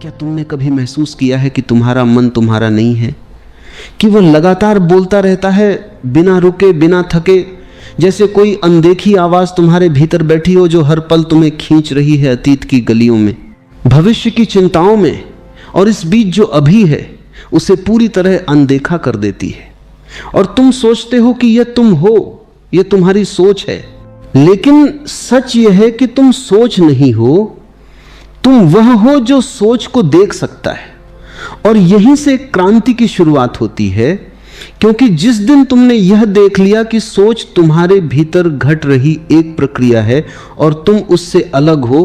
क्या तुमने कभी महसूस किया है कि तुम्हारा मन तुम्हारा नहीं है, कि वह लगातार बोलता रहता है बिना रुके बिना थके, जैसे कोई अनदेखी आवाज तुम्हारे भीतर बैठी हो जो हर पल तुम्हें खींच रही है अतीत की गलियों में, भविष्य की चिंताओं में, और इस बीच जो अभी है उसे पूरी तरह अनदेखा कर देती है। और तुम सोचते हो कि यह तुम हो, यह तुम्हारी सोच है, लेकिन सच यह है कि तुम सोच नहीं हो, तुम वह हो जो सोच को देख सकता है। और यहीं से क्रांति की शुरुआत होती है, क्योंकि जिस दिन तुमने यह देख लिया कि सोच तुम्हारे भीतर घट रही एक प्रक्रिया है और तुम उससे अलग हो,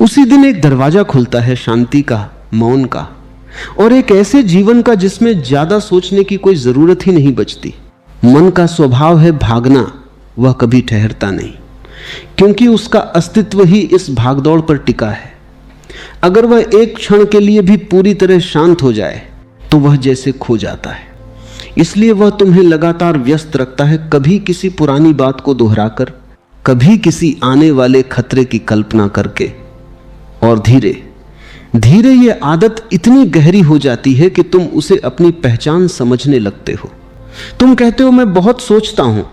उसी दिन एक दरवाजा खुलता है शांति का, मौन का, और एक ऐसे जीवन का जिसमें ज्यादा सोचने की कोई जरूरत ही नहीं बचती। मन का स्वभाव है भागना, वह कभी ठहरता नहीं, क्योंकि उसका अस्तित्व ही इस भागदौड़ पर टिका है। अगर वह एक क्षण के लिए भी पूरी तरह शांत हो जाए तो वह जैसे खो जाता है। इसलिए वह तुम्हें लगातार व्यस्त रखता है, कभी किसी पुरानी बात को दोहराकर, कभी किसी आने वाले खतरे की कल्पना करके। और धीरे धीरे यह आदत इतनी गहरी हो जाती है कि तुम उसे अपनी पहचान समझने लगते हो। तुम कहते हो मैं बहुत सोचता हूं,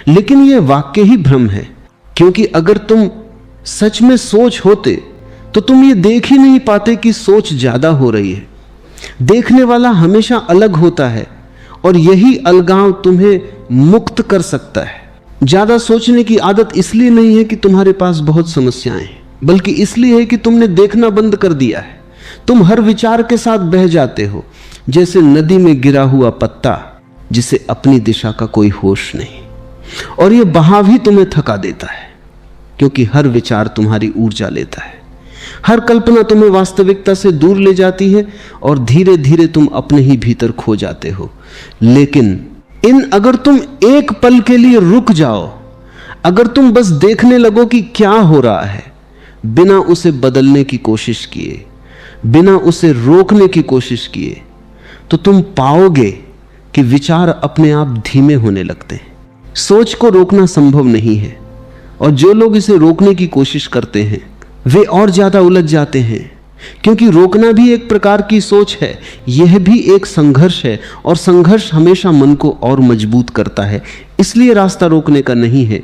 लेकिन यह वाक्य ही भ्रम है, क्योंकि अगर तुम सच में सोच होते तो तुम ये देख ही नहीं पाते कि सोच ज्यादा हो रही है। देखने वाला हमेशा अलग होता है और यही अलगाव तुम्हें मुक्त कर सकता है। ज्यादा सोचने की आदत इसलिए नहीं है कि तुम्हारे पास बहुत समस्याएं हैं, बल्कि इसलिए है कि तुमने देखना बंद कर दिया है। तुम हर विचार के साथ बह जाते हो, जैसे नदी में गिरा हुआ पत्ता जिसे अपनी दिशा का कोई होश नहीं। और यह बहाव ही तुम्हें थका देता है, क्योंकि हर विचार तुम्हारी ऊर्जा लेता है। हर कल्पना तुम्हें वास्तविकता से दूर ले जाती है और धीरे धीरे तुम अपने ही भीतर खो जाते हो। लेकिन अगर तुम एक पल के लिए रुक जाओ, अगर तुम बस देखने लगो कि क्या हो रहा है, बिना उसे बदलने की कोशिश किए, बिना उसे रोकने की कोशिश किए, तो तुम पाओगे कि विचार अपने आप धीमे होने लगते हैं। सोच को रोकना संभव नहीं है, और जो लोग इसे रोकने की कोशिश करते हैं वे और ज्यादा उलझ जाते हैं, क्योंकि रोकना भी एक प्रकार की सोच है, यह भी एक संघर्ष है, और संघर्ष हमेशा मन को और मजबूत करता है। इसलिए रास्ता रोकने का नहीं है,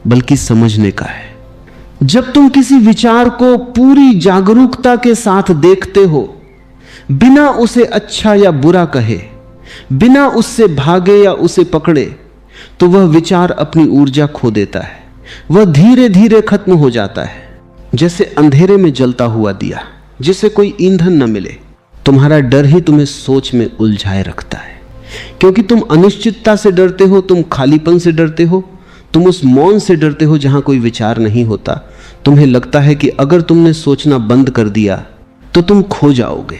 बल्कि समझने का है। जब तुम किसी विचार को पूरी जागरूकता के साथ देखते हो, बिना उसे अच्छा या बुरा कहे, बिना उससे भागे या उसे पकड़े, तो वह विचार अपनी ऊर्जा खो देता है। वह धीरे धीरे खत्म हो जाता है, जैसे अंधेरे में जलता हुआ दिया जिसे कोई ईंधन न मिले। तुम्हारा डर ही तुम्हें सोच में उलझाए रखता है, क्योंकि तुम अनिश्चितता से डरते हो, तुम खालीपन से डरते हो, तुम उस मौन से डरते हो जहां कोई विचार नहीं होता। तुम्हें लगता है कि अगर तुमने सोचना बंद कर दिया तो तुम खो जाओगे,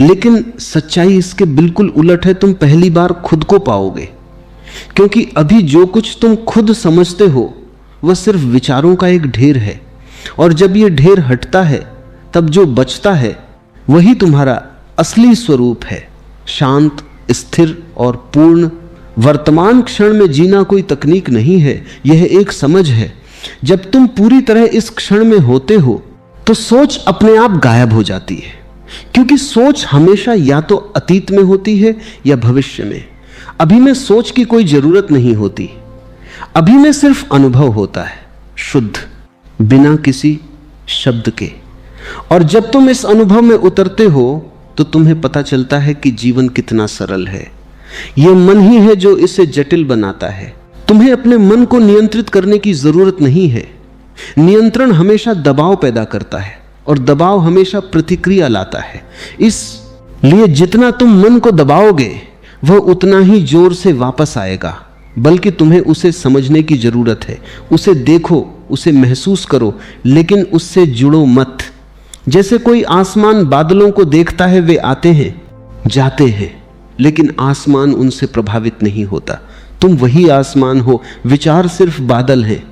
लेकिन सच्चाई इसके बिल्कुल उलट है। तुम पहली बार खुद को पाओगे, क्योंकि अभी जो कुछ तुम खुद समझते हो वह सिर्फ विचारों का एक ढेर है, और जब यह ढेर हटता है तब जो बचता है वही तुम्हारा असली स्वरूप है। शांत, स्थिर और पूर्ण वर्तमान क्षण में जीना कोई तकनीक नहीं है, यह एक समझ है। जब तुम पूरी तरह इस क्षण में होते हो तो सोच अपने आप गायब हो जाती है, क्योंकि सोच हमेशा या तो अतीत में होती है या भविष्य में। अभी में सोच की कोई जरूरत नहीं होती, अभी में सिर्फ अनुभव होता है, शुद्ध, बिना किसी शब्द के। और जब तुम इस अनुभव में उतरते हो तो तुम्हें पता चलता है कि जीवन कितना सरल है। यह मन ही है जो इसे जटिल बनाता है। तुम्हें अपने मन को नियंत्रित करने की जरूरत नहीं है। नियंत्रण हमेशा दबाव पैदा करता है, और दबाव हमेशा प्रतिक्रिया लाता है। इसलिए जितना तुम मन को दबाओगे वह उतना ही जोर से वापस आएगा। बल्कि तुम्हें उसे समझने की जरूरत है। उसे देखो, उसे महसूस करो, लेकिन उससे जुड़ो मत। जैसे कोई आसमान बादलों को देखता है, वे आते हैं जाते हैं, लेकिन आसमान उनसे प्रभावित नहीं होता। तुम वही आसमान हो, विचार सिर्फ बादल हैं।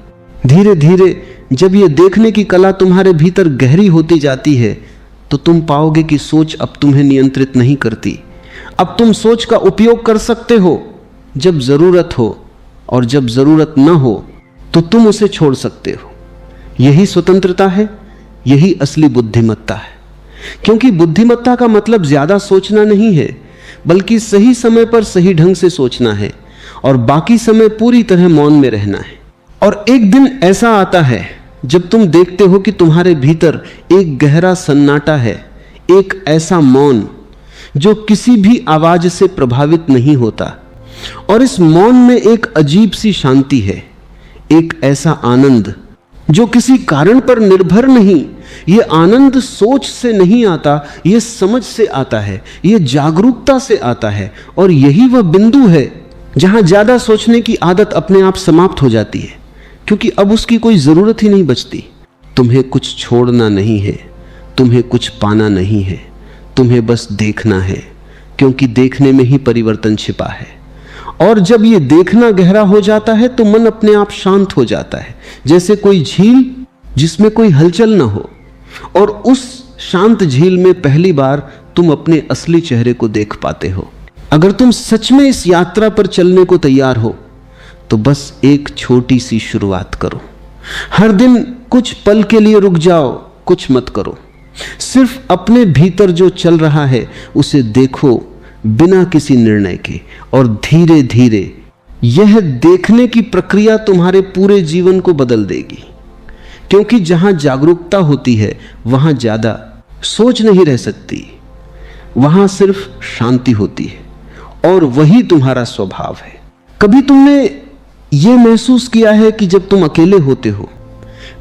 धीरे धीरे जब यह देखने की कला तुम्हारे भीतर गहरी होती जाती है तो तुम पाओगे कि सोच अब तुम्हें नियंत्रित नहीं करती। अब तुम सोच का उपयोग कर सकते हो जब जरूरत हो, और जब जरूरत न हो तो तुम उसे छोड़ सकते हो। यही स्वतंत्रता है, यही असली बुद्धिमत्ता है। क्योंकि बुद्धिमत्ता का मतलब ज्यादा सोचना नहीं है, बल्कि सही समय पर सही ढंग से सोचना है और बाकी समय पूरी तरह मौन में रहना है। और एक दिन ऐसा आता है जब तुम देखते हो कि तुम्हारे भीतर एक गहरा सन्नाटा है, एक ऐसा मौन जो किसी भी आवाज से प्रभावित नहीं होता। और इस मौन में एक अजीब सी शांति है, एक ऐसा आनंद जो किसी कारण पर निर्भर नहीं। यह आनंद सोच से नहीं आता, यह समझ से आता है, यह जागरूकता से आता है। और यही वह बिंदु है जहां ज्यादा सोचने की आदत अपने आप समाप्त हो जाती है, क्योंकि अब उसकी कोई जरूरत ही नहीं बचती। तुम्हें कुछ छोड़ना नहीं है, तुम्हें कुछ पाना नहीं है, तुम्हें बस देखना है, क्योंकि देखने में ही परिवर्तन छिपा है। और जब ये देखना गहरा हो जाता है तो मन अपने आप शांत हो जाता है, जैसे कोई झील जिसमें कोई हलचल ना हो। और उस शांत झील में पहली बार तुम अपने असली चेहरे को देख पाते हो। अगर तुम सच में इस यात्रा पर चलने को तैयार हो तो बस एक छोटी सी शुरुआत करो। हर दिन कुछ पल के लिए रुक जाओ, कुछ मत करो, सिर्फ अपने भीतर जो चल रहा है उसे देखो बिना किसी निर्णय के। और धीरे धीरे यह देखने की प्रक्रिया तुम्हारे पूरे जीवन को बदल देगी, क्योंकि जहां जागरूकता होती है वहां ज्यादा सोच नहीं रह सकती, वहां सिर्फ शांति होती है और वही तुम्हारा स्वभाव है। कभी तुमने यह महसूस किया है कि जब तुम अकेले होते हो,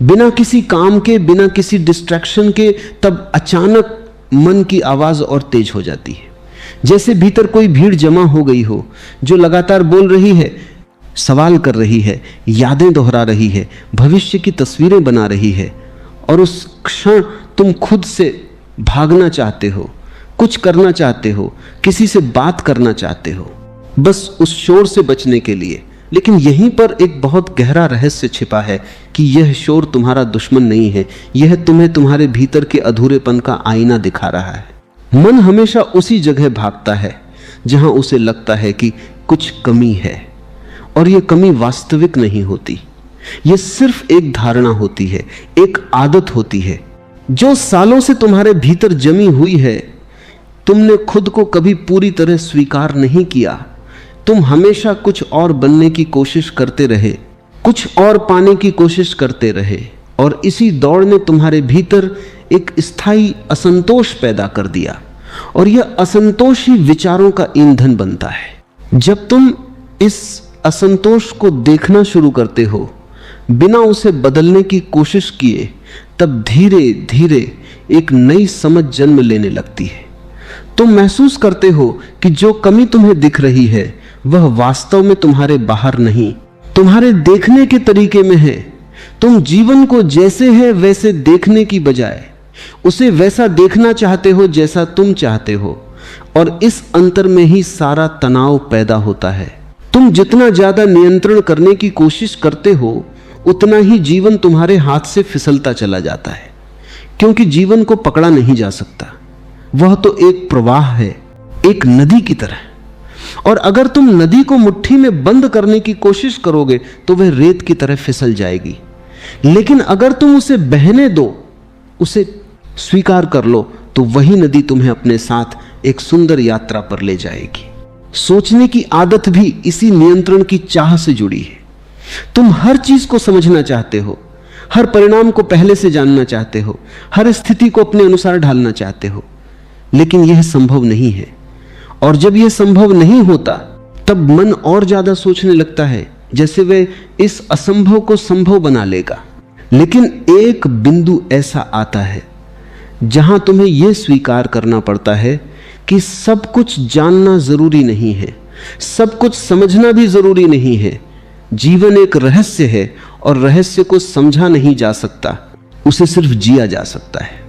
बिना किसी काम के, बिना किसी डिस्ट्रैक्शन के, तब अचानक मन की आवाज और तेज हो जाती है, जैसे भीतर कोई भीड़ जमा हो गई हो जो लगातार बोल रही है, सवाल कर रही है, यादें दोहरा रही है, भविष्य की तस्वीरें बना रही है। और उस क्षण तुम खुद से भागना चाहते हो, कुछ करना चाहते हो, किसी से बात करना चाहते हो, बस उस शोर से बचने के लिए। लेकिन यहीं पर एक बहुत गहरा रहस्य छिपा है कि यह शोर तुम्हारा दुश्मन नहीं है, यह तुम्हें तुम्हारे भीतर के अधूरेपन का आईना दिखा रहा है। मन हमेशा उसी जगह भागता है जहां उसे लगता है कि कुछ कमी है, और यह कमी वास्तविक नहीं होती, यह सिर्फ एक धारणा होती है, एक आदत होती है जो सालों से तुम्हारे भीतर जमी हुई है। तुमने खुद को कभी पूरी तरह स्वीकार नहीं किया, तुम हमेशा कुछ और बनने की कोशिश करते रहे, कुछ और पाने की कोशिश करते रहे, और इसी दौड़ ने तुम्हारे भीतर एक स्थायी असंतोष पैदा कर दिया। और यह असंतोष ही विचारों का ईंधन बनता है। जब तुम इस असंतोष को देखना शुरू करते हो बिना उसे बदलने की कोशिश किए, तब धीरे धीरे एक नई समझ जन्म लेने लगती है। तुम महसूस करते हो कि जो कमी तुम्हें दिख रही है वह वास्तव में तुम्हारे बाहर नहीं, तुम्हारे देखने के तरीके में है। तुम जीवन को जैसे है वैसे देखने की बजाय उसे वैसा देखना चाहते हो जैसा तुम चाहते हो, और इस अंतर में ही सारा तनाव पैदा होता है। तुम जितना ज्यादा नियंत्रण करने की कोशिश करते हो उतना ही जीवन तुम्हारे हाथ से फिसलता चला जाता है, क्योंकि जीवन को पकड़ा नहीं जा सकता। वह तो एक प्रवाह है, एक नदी की तरह। और अगर तुम नदी को मुट्ठी में बंद करने की कोशिश करोगे तो वह रेत की तरह फिसल जाएगी। लेकिन अगर तुम उसे बहने दो, उसे स्वीकार कर लो, तो वही नदी तुम्हें अपने साथ एक सुंदर यात्रा पर ले जाएगी। सोचने की आदत भी इसी नियंत्रण की चाह से जुड़ी है। तुम हर चीज को समझना चाहते हो, हर परिणाम को पहले से जानना चाहते हो, हर स्थिति को अपने अनुसार ढालना चाहते हो, लेकिन यह संभव नहीं है। और जब यह संभव नहीं होता तब मन और ज्यादा सोचने लगता है, जैसे वह इस असंभव को संभव बना लेगा। लेकिन एक बिंदु ऐसा आता है जहां तुम्हें यह स्वीकार करना पड़ता है कि सब कुछ जानना जरूरी नहीं है, सब कुछ समझना भी जरूरी नहीं है। जीवन एक रहस्य है और रहस्य को समझा नहीं जा सकता, उसे सिर्फ जिया जा सकता है।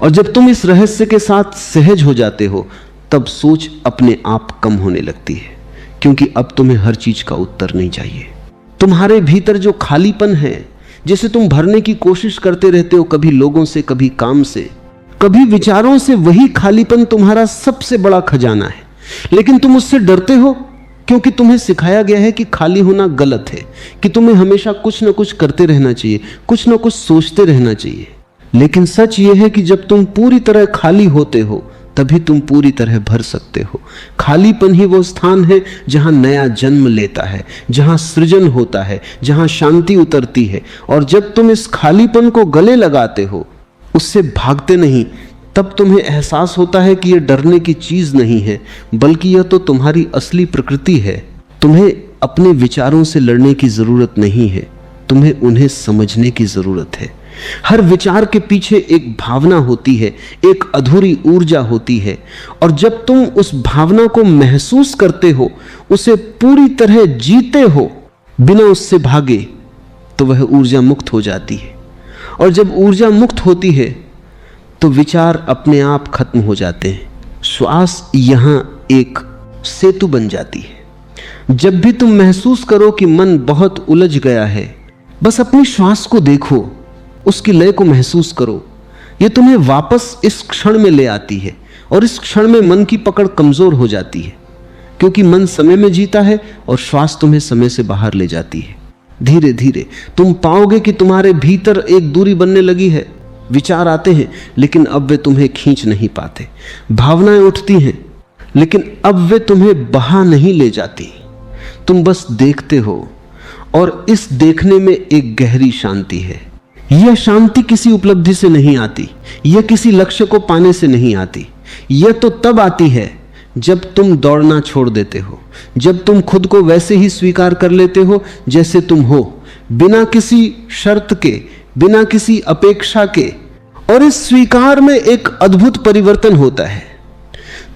और जब तुम इस रहस्य के साथ सहज हो जाते हो तब सोच अपने आप कम होने लगती है, क्योंकि अब तुम्हें हर चीज का उत्तर नहीं चाहिए। तुम्हारे भीतर जो खालीपन है जिसे तुम भरने की कोशिश करते रहते हो, कभी लोगों से, कभी काम से, कभी विचारों से, वही खालीपन तुम्हारा सबसे बड़ा खजाना है। लेकिन तुम उससे डरते हो क्योंकि तुम्हें सिखाया गया है कि खाली होना गलत है, कि तुम्हें हमेशा कुछ ना कुछ करते रहना चाहिए, कुछ ना कुछ सोचते रहना चाहिए। लेकिन सच यह है कि जब तुम पूरी तरह खाली होते हो तभी तुम पूरी तरह भर सकते हो। खालीपन ही वो स्थान है जहां नया जन्म लेता है, जहां सृजन होता है, जहां शांति उतरती है। और जब तुम इस खालीपन को गले लगाते हो, उससे भागते नहीं, तब तुम्हें एहसास होता है कि यह डरने की चीज नहीं है, बल्कि यह तो तुम्हारी असली प्रकृति है। तुम्हें अपने विचारों से लड़ने की जरूरत नहीं है, तुम्हें उन्हें समझने की जरूरत है। हर विचार के पीछे एक भावना होती है, एक अधूरी ऊर्जा होती है, और जब तुम उस भावना को महसूस करते हो, उसे पूरी तरह जीते हो बिना उससे भागे, तो वह ऊर्जा मुक्त हो जाती है। और जब ऊर्जा मुक्त होती है तो विचार अपने आप खत्म हो जाते हैं। श्वास यहां एक सेतु बन जाती है। जब भी तुम महसूस करो कि मन बहुत उलझ गया है, बस अपनी श्वास को देखो, उसकी लय को महसूस करो। यह तुम्हें वापस इस क्षण में ले आती है, और इस क्षण में मन की पकड़ कमजोर हो जाती है, क्योंकि मन समय में जीता है और श्वास तुम्हें समय से बाहर ले जाती है। धीरे धीरे तुम पाओगे कि तुम्हारे भीतर एक दूरी बनने लगी है। विचार आते हैं लेकिन अब वे तुम्हें खींच नहीं पाते, भावनाएं उठती हैं लेकिन अब वे तुम्हें बहा नहीं ले जाती। तुम बस देखते हो, और इस देखने में एक गहरी शांति है। यह शांति किसी उपलब्धि से नहीं आती, यह किसी लक्ष्य को पाने से नहीं आती। यह तो तब आती है जब तुम दौड़ना छोड़ देते हो, जब तुम खुद को वैसे ही स्वीकार कर लेते हो जैसे तुम हो, बिना किसी शर्त के, बिना किसी अपेक्षा के। और इस स्वीकार में एक अद्भुत परिवर्तन होता है।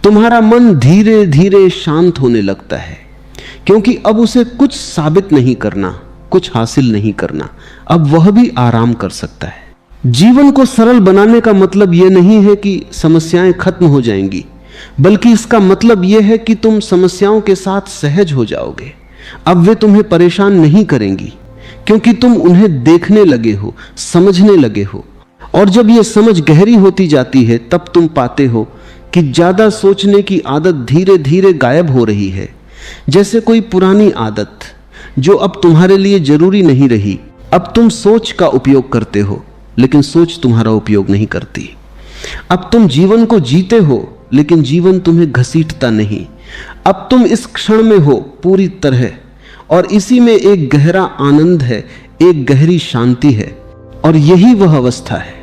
तुम्हारा मन धीरे धीरे शांत होने लगता है, क्योंकि अब उसे कुछ साबित नहीं करना, कुछ हासिल नहीं करना, अब वह भी आराम कर सकता है। जीवन को सरल बनाने का मतलब यह नहीं है कि समस्याएं खत्म हो जाएंगी, बल्कि इसका मतलब यह है कि तुम समस्याओं के साथ सहज हो जाओगे। अब वे तुम्हें परेशान नहीं करेंगी, क्योंकि तुम उन्हें देखने लगे हो, समझने लगे हो। और जब यह समझ गहरी होती जाती है, तब तुम पाते हो कि ज्यादा सोचने की आदत धीरे धीरे गायब हो रही है। जैसे कोई पुरानी आदत जो अब तुम्हारे लिए जरूरी नहीं रही। अब तुम सोच का उपयोग करते हो, लेकिन सोच तुम्हारा उपयोग नहीं करती। अब तुम जीवन को जीते हो, लेकिन जीवन तुम्हें घसीटता नहीं। अब तुम इस क्षण में हो पूरी तरह, और इसी में एक गहरा आनंद है, एक गहरी शांति है। और यही वह अवस्था है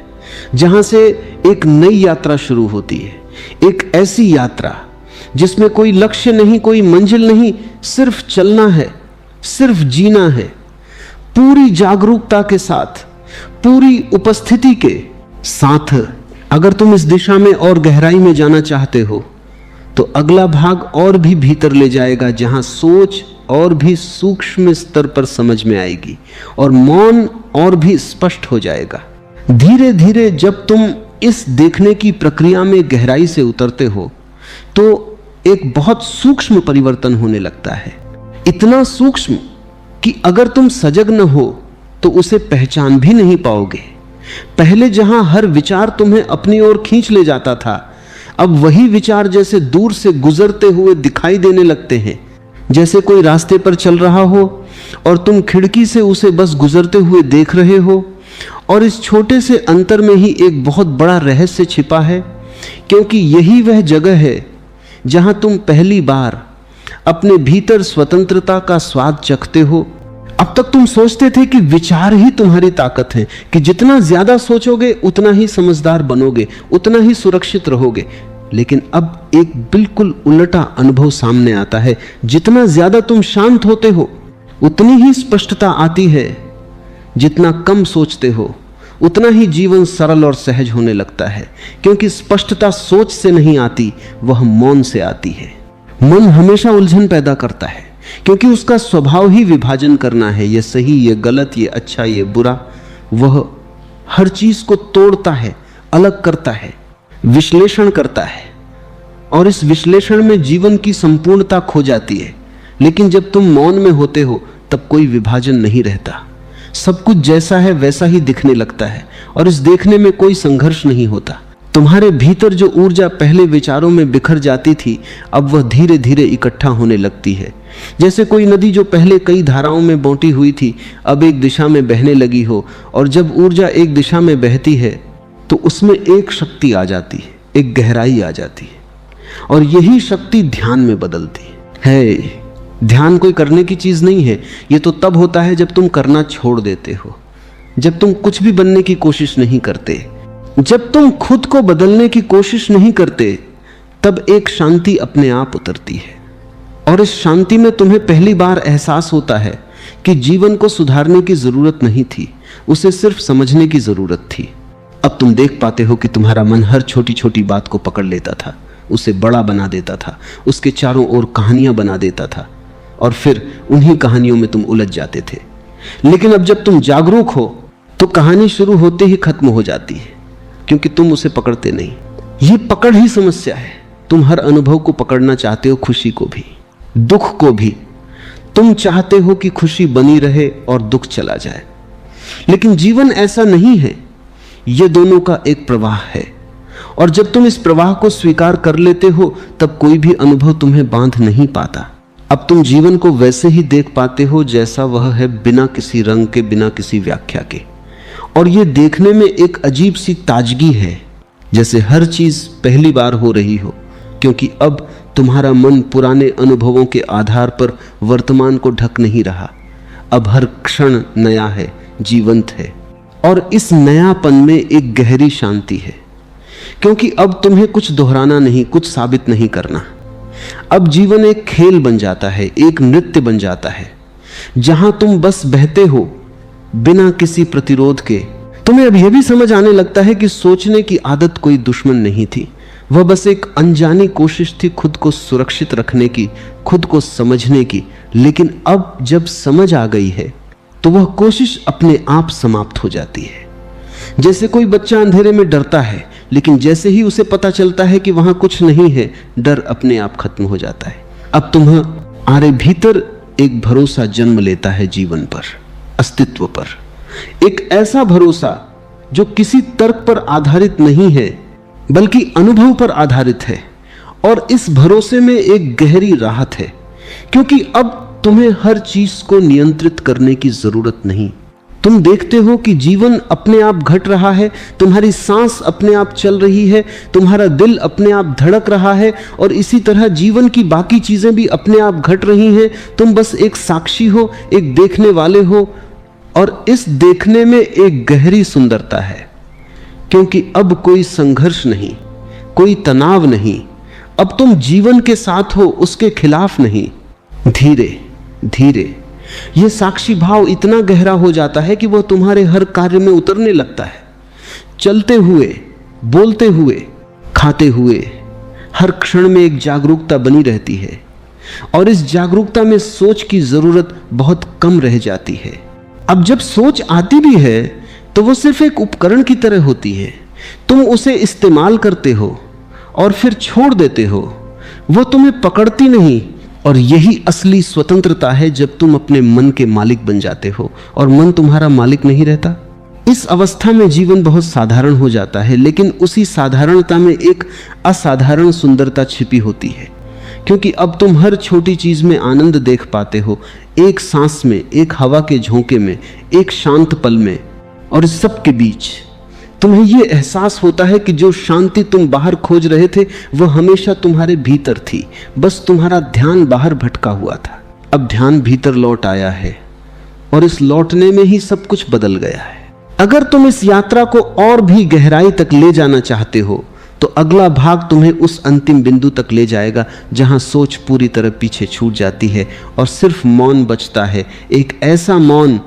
जहां से एक नई यात्रा शुरू होती है, एक ऐसी यात्रा जिसमें कोई लक्ष्य नहीं, कोई मंजिल नहीं, सिर्फ चलना है, सिर्फ जीना है, पूरी जागरूकता के साथ, पूरी उपस्थिति के साथ। अगर तुम इस दिशा में और गहराई में जाना चाहते हो, तो अगला भाग और भी भीतर ले जाएगा, जहां सोच और भी सूक्ष्म स्तर पर समझ में आएगी और मौन और भी स्पष्ट हो जाएगा। धीरे धीरे जब तुम इस देखने की प्रक्रिया में गहराई से उतरते हो, तो एक बहुत सूक्ष्म परिवर्तन होने लगता है। इतना सूक्ष्म कि अगर तुम सजग न हो तो उसे पहचान भी नहीं पाओगे। पहले जहां हर विचार तुम्हें अपनी ओर खींच ले जाता था, अब वही विचार जैसे दूर से गुजरते हुए दिखाई देने लगते हैं। जैसे कोई रास्ते पर चल रहा हो और तुम खिड़की से उसे बस गुजरते हुए देख रहे हो, और इस छोटे से अंतर में ही एक बहुत बड़ा रहस्य छिपा है, क्योंकि यही वह जगह है जहां तुम पहली बार अपने भीतर स्वतंत्रता का स्वाद चखते हो। अब तक तुम सोचते थे कि विचार ही तुम्हारी ताकत है, कि जितना ज्यादा सोचोगे उतना ही समझदार बनोगे, उतना ही सुरक्षित रहोगे। लेकिन अब एक बिल्कुल उल्टा अनुभव सामने आता है। जितना ज्यादा तुम शांत होते हो, उतनी ही स्पष्टता आती है। जितना कम सोचते हो, उतना ही जीवन सरल और सहज होने लगता है, क्योंकि स्पष्टता सोच से नहीं आती, वह मौन से आती है। मन हमेशा उलझन पैदा करता है, क्योंकि उसका स्वभाव ही विभाजन करना है, ये सही, ये गलत, ये अच्छा, ये बुरा। वह हर चीज को तोड़ता है, अलग करता है, विश्लेषण करता है, और इस विश्लेषण में जीवन की संपूर्णता खो जाती है। लेकिन जब तुम मौन में होते हो, तब कोई विभाजन नहीं रहता। सब कुछ जैसा है वैसा ही दिखने लगता है, और इस देखने में कोई संघर्ष नहीं होता। तुम्हारे भीतर जो ऊर्जा पहले विचारों में बिखर जाती थी, अब वह धीरे धीरे इकट्ठा होने लगती है। जैसे कोई नदी जो पहले कई धाराओं में बंटी हुई थी, अब एक दिशा में बहने लगी हो। और जब ऊर्जा एक दिशा में बहती है, तो उसमें एक शक्ति आ जाती है, एक गहराई आ जाती है, और यही शक्ति ध्यान में बदलती है। ध्यान कोई करने की चीज नहीं है। ये तो तब होता है जब तुम करना छोड़ देते हो, जब तुम कुछ भी बनने की कोशिश नहीं करते, जब तुम खुद को बदलने की कोशिश नहीं करते, तब एक शांति अपने आप उतरती है। और इस शांति में तुम्हें पहली बार एहसास होता है कि जीवन को सुधारने की जरूरत नहीं थी, उसे सिर्फ समझने की जरूरत थी। अब तुम देख पाते हो कि तुम्हारा मन हर छोटी छोटी बात को पकड़ लेता था, उसे बड़ा बना देता था, उसके चारों ओर कहानियां बना देता था, और फिर उन्हीं कहानियों में तुम उलझ जाते थे। लेकिन अब जब तुम जागरूक हो तो कहानी शुरू होते ही खत्म हो जाती है, क्योंकि तुम उसे पकड़ते नहीं। ये पकड़ ही समस्या है। तुम हर अनुभव को पकड़ना चाहते हो, खुशी को भी, दुख को भी। तुम चाहते हो कि खुशी बनी रहे और दुख चला जाए, लेकिन जीवन ऐसा नहीं है। ये दोनों का एक प्रवाह है, और जब तुम इस प्रवाह को स्वीकार कर लेते हो तब कोई भी अनुभव तुम्हें बांध नहीं पाता। अब तुम जीवन को वैसे ही देख पाते हो जैसा वह है, बिना किसी रंग के, बिना किसी व्याख्या के। और ये देखने में एक अजीब सी ताजगी है, जैसे हर चीज पहली बार हो रही हो, क्योंकि अब तुम्हारा मन पुराने अनुभवों के आधार पर वर्तमान को ढक नहीं रहा। अब हर क्षण नया है, जीवंत है, और इस नयापन में एक गहरी शांति है, क्योंकि अब तुम्हें कुछ दोहराना नहीं, कुछ साबित नहीं करना। अब जीवन एक खेल बन जाता है, एक नृत्य बन जाता है, जहां तुम बस बहते हो बिना किसी प्रतिरोध के। तुम्हें अब यह भी समझ आने लगता है कि सोचने की आदत कोई दुश्मन नहीं थी, वह बस एक अनजानी कोशिश थी खुद को सुरक्षित रखने की, खुद को समझने की। लेकिन अब जब समझ आ गई है तो वह कोशिश अपने आप समाप्त हो जाती है। जैसे कोई बच्चा अंधेरे में डरता है, लेकिन जैसे ही उसे पता चलता है कि वहां कुछ नहीं है, डर अपने आप खत्म हो जाता है। अब तुम्हारे भीतर एक भरोसा जन्म लेता है जीवन पर, अस्तित्व पर। एक ऐसा भरोसा जो किसी तर्क पर आधारित नहीं है, बल्कि अनुभव पर आधारित है। और इस भरोसे में एक गहरी राहत है, क्योंकि अब तुम्हें हर चीज को नियंत्रित करने की जरूरत नहीं। तुम देखते हो कि जीवन अपने आप घट रहा है, तुम्हारी सांस अपने आप चल रही है, तुम्हारा दिल अपने आप धड़क रहा है, और इसी तरह जीवन की बाकी चीजें भी अपने आप घट रही हैं। तुम बस एक साक्षी हो, एक देखने वाले हो, और इस देखने में एक गहरी सुंदरता है, क्योंकि अब कोई संघर्ष नहीं, कोई तनाव नहीं। अब तुम जीवन के साथ हो, उसके खिलाफ नहीं। धीरे धीरे यह साक्षी भाव इतना गहरा हो जाता है कि वह तुम्हारे हर कार्य में उतरने लगता है। चलते हुए, बोलते हुए, खाते हुए, हर क्षण में एक जागरूकता बनी रहती है, और इस जागरूकता में सोच की जरूरत बहुत कम रह जाती है। अब जब सोच आती भी है तो वो सिर्फ एक उपकरण की तरह होती है। तुम उसे इस्तेमाल करते हो और फिर छोड़ देते हो, वो तुम्हें पकड़ती नहीं। और यही असली स्वतंत्रता है, जब तुम अपने मन के मालिक बन जाते हो और मन तुम्हारा मालिक नहीं रहता। इस अवस्था में जीवन बहुत साधारण हो जाता है, लेकिन उसी साधारणता में एक असाधारण सुंदरता छिपी होती है, क्योंकि अब तुम हर छोटी चीज में आनंद देख पाते हो, एक सांस में, एक हवा के झोंके में, एक शांत पल में। और इस सब के बीच तुम्हें यह एहसास होता है कि जो शांति तुम बाहर खोज रहे थे वह हमेशा तुम्हारे भीतर थी, बस तुम्हारा ध्यान बाहर भटका हुआ था। अब ध्यान भीतर लौट आया है, और इस लौटने में ही सब कुछ बदल गया है। अगर तुम इस यात्रा को और भी गहराई तक ले जाना चाहते हो तो अगला भाग तुम्हें उस अंतिम बिंदु तक ले जाएगा जहां सोच पूरी तरह पीछे छूट जाती है और सिर्फ मौन बचता है। एक ऐसा मौन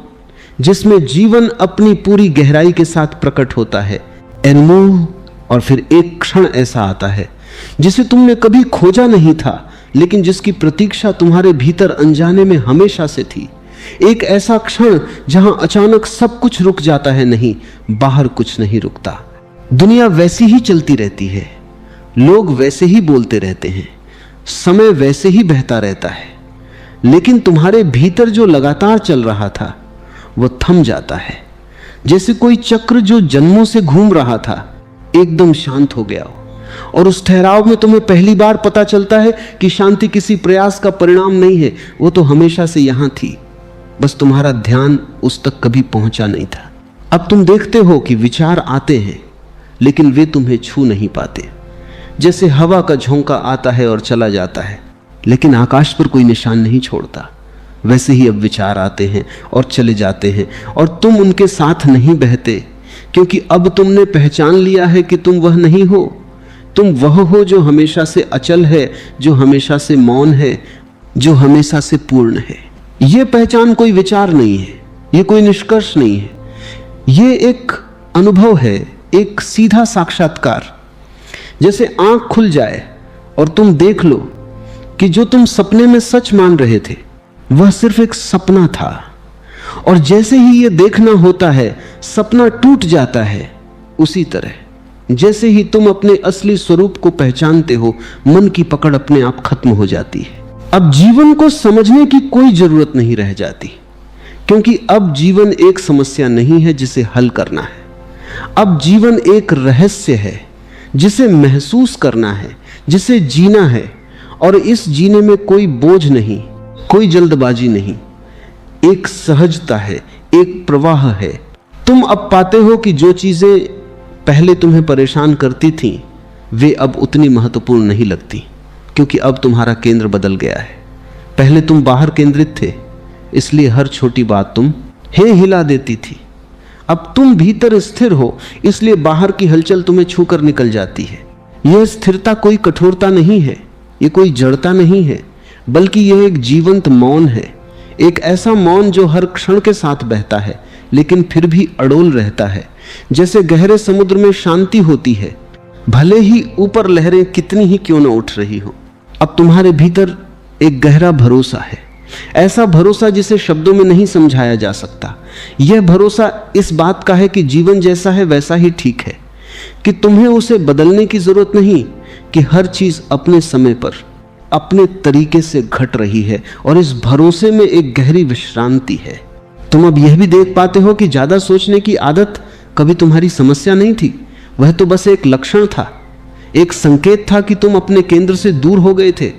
जिसमें जीवन अपनी पूरी गहराई के साथ प्रकट होता है। एनमूह। और फिर एक क्षण ऐसा आता है जिसे तुमने कभी खोजा नहीं था, लेकिन जिसकी प्रतीक्षा तुम्हारे भीतर अनजाने में हमेशा से थी। एक ऐसा क्षण जहां अचानक सब कुछ रुक जाता है। नहीं, बाहर कुछ नहीं रुकता। दुनिया वैसी ही चलती रहती है, लोग वैसे ही बोलते रहते हैं, समय वैसे ही बहता रहता है, लेकिन तुम्हारे भीतर जो लगातार चल रहा था वह थम जाता है, जैसे कोई चक्र जो जन्मों से घूम रहा था एकदम शांत हो गया हो। और उस ठहराव में तुम्हें पहली बार पता चलता है कि शांति किसी प्रयास का परिणाम नहीं है, वो तो हमेशा से यहां थी, बस तुम्हारा ध्यान उस तक कभी पहुंचा नहीं था। अब तुम देखते हो कि विचार आते हैं, लेकिन वे तुम्हें छू नहीं पाते। जैसे हवा का झोंका आता है और चला जाता है, लेकिन आकाश पर कोई निशान नहीं छोड़ता, वैसे ही अब विचार आते हैं और चले जाते हैं, और तुम उनके साथ नहीं बहते, क्योंकि अब तुमने पहचान लिया है कि तुम वह नहीं हो। तुम वह हो जो हमेशा से अचल है, जो हमेशा से मौन है, जो हमेशा से पूर्ण है। यह पहचान कोई विचार नहीं है, यह कोई निष्कर्ष नहीं है, यह एक अनुभव है, एक सीधा साक्षात्कार। जैसे आंख खुल जाए और तुम देख लो कि जो तुम सपने में सच मान रहे थे वह सिर्फ एक सपना था, और जैसे ही यह देखना होता है सपना टूट जाता है। उसी तरह जैसे ही तुम अपने असली स्वरूप को पहचानते हो, मन की पकड़ अपने आप खत्म हो जाती है। अब जीवन को समझने की कोई जरूरत नहीं रह जाती, क्योंकि अब जीवन एक समस्या नहीं है जिसे हल करना है। अब जीवन एक रहस्य है जिसे महसूस करना है, जिसे जीना है, और इस जीने में कोई बोझ नहीं, कोई जल्दबाजी नहीं, एक सहजता है, एक प्रवाह है। तुम अब पाते हो कि जो चीजें पहले तुम्हें परेशान करती थीं वे अब उतनी महत्वपूर्ण नहीं लगती, क्योंकि अब तुम्हारा केंद्र बदल गया है। पहले तुम बाहर केंद्रित थे, इसलिए हर छोटी बात तुम हिला देती थी। अब तुम भीतर स्थिर हो, इसलिए बाहर की हलचल तुम्हें छूकर निकल जाती है। यह स्थिरता कोई कठोरता नहीं है, यह कोई जड़ता नहीं है, बल्कि यह एक जीवंत मौन है। एक ऐसा मौन जो हर क्षण के साथ बहता है लेकिन फिर भी अड़ोल रहता है। जैसे गहरे समुद्र में शांति होती है, भले ही ऊपर लहरें कितनी ही क्यों न उठ रही हो। अब तुम्हारे भीतर एक गहरा भरोसा है, ऐसा भरोसा जिसे शब्दों में नहीं समझाया जा सकता। यह भरोसा इस बात का है कि जीवन जैसा है वैसा ही ठीक है, कि तुम्हें उसे बदलने की जरूरत नहीं, कि हर चीज अपने समय पर अपने तरीके से घट रही है, और इस भरोसे में एक गहरी विश्रांति है। तुम अब यह भी देख पाते हो कि ज्यादा सोचने की आदत कभी तुम्हारी समस्या नहीं थी, वह तो बस एक लक्षण था, एक संकेत था कि तुम अपने केंद्र से दूर हो गए थे।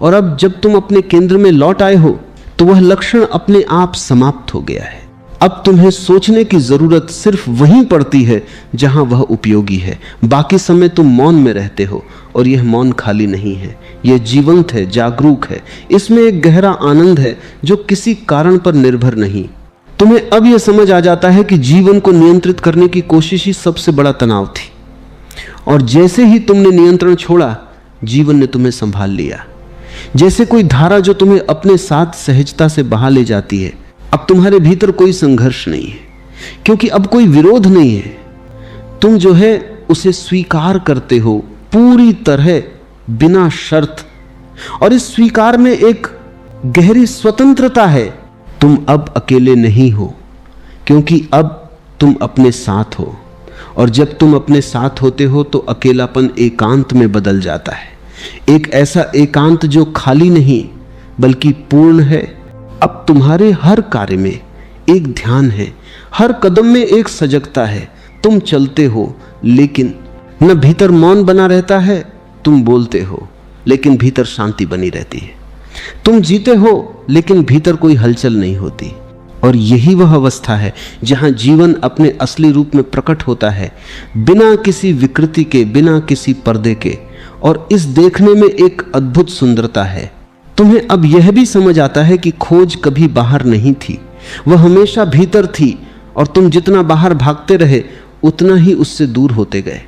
और अब जब तुम अपने केंद्र में लौट आए हो तो वह लक्षण अपने आप समाप्त हो गया है। अब तुम्हें सोचने की जरूरत सिर्फ वहीं पड़ती है जहां वह उपयोगी है। बाकी समय तुम मौन में रहते हो, और यह मौन खाली नहीं है, यह जीवंत है, जागरूक है। इसमें एक गहरा आनंद है जो किसी कारण पर निर्भर नहीं। तुम्हें अब यह समझ आ जाता है कि जीवन को नियंत्रित करने की कोशिश ही सबसे बड़ा तनाव थी, और जैसे ही तुमने नियंत्रण छोड़ा जीवन ने तुम्हें संभाल लिया। जैसे कोई धारा जो तुम्हें अपने साथ सहजता से बहा ले जाती है। अब तुम्हारे भीतर कोई संघर्ष नहीं है, क्योंकि अब कोई विरोध नहीं है। तुम जो है उसे स्वीकार करते हो पूरी तरह, बिना शर्त, और इस स्वीकार में एक गहरी स्वतंत्रता है। तुम अब अकेले नहीं हो, क्योंकि अब तुम अपने साथ हो, और जब तुम अपने साथ होते हो तो अकेलापन एकांत में बदल जाता है। एक ऐसा एकांत जो खाली नहीं बल्कि पूर्ण है। अब तुम्हारे हर कार्य में एक ध्यान है, हर कदम में एक सजगता है। तुम चलते हो लेकिन न भीतर मौन बना रहता है, तुम बोलते हो लेकिन भीतर शांति बनी रहती है। तुम जीते हो लेकिन भीतर कोई हलचल नहीं होती। और यही वह अवस्था है जहां जीवन अपने असली रूप में प्रकट होता है, बिना किसी विकृति के, बिना किसी पर्दे के। और इस देखने में एक अद्भुत सुंदरता है। तुम्हें अब यह भी समझ आता है कि खोज कभी बाहर नहीं थी, वह हमेशा भीतर थी, और तुम जितना बाहर भागते रहे उतना ही उससे दूर होते गए।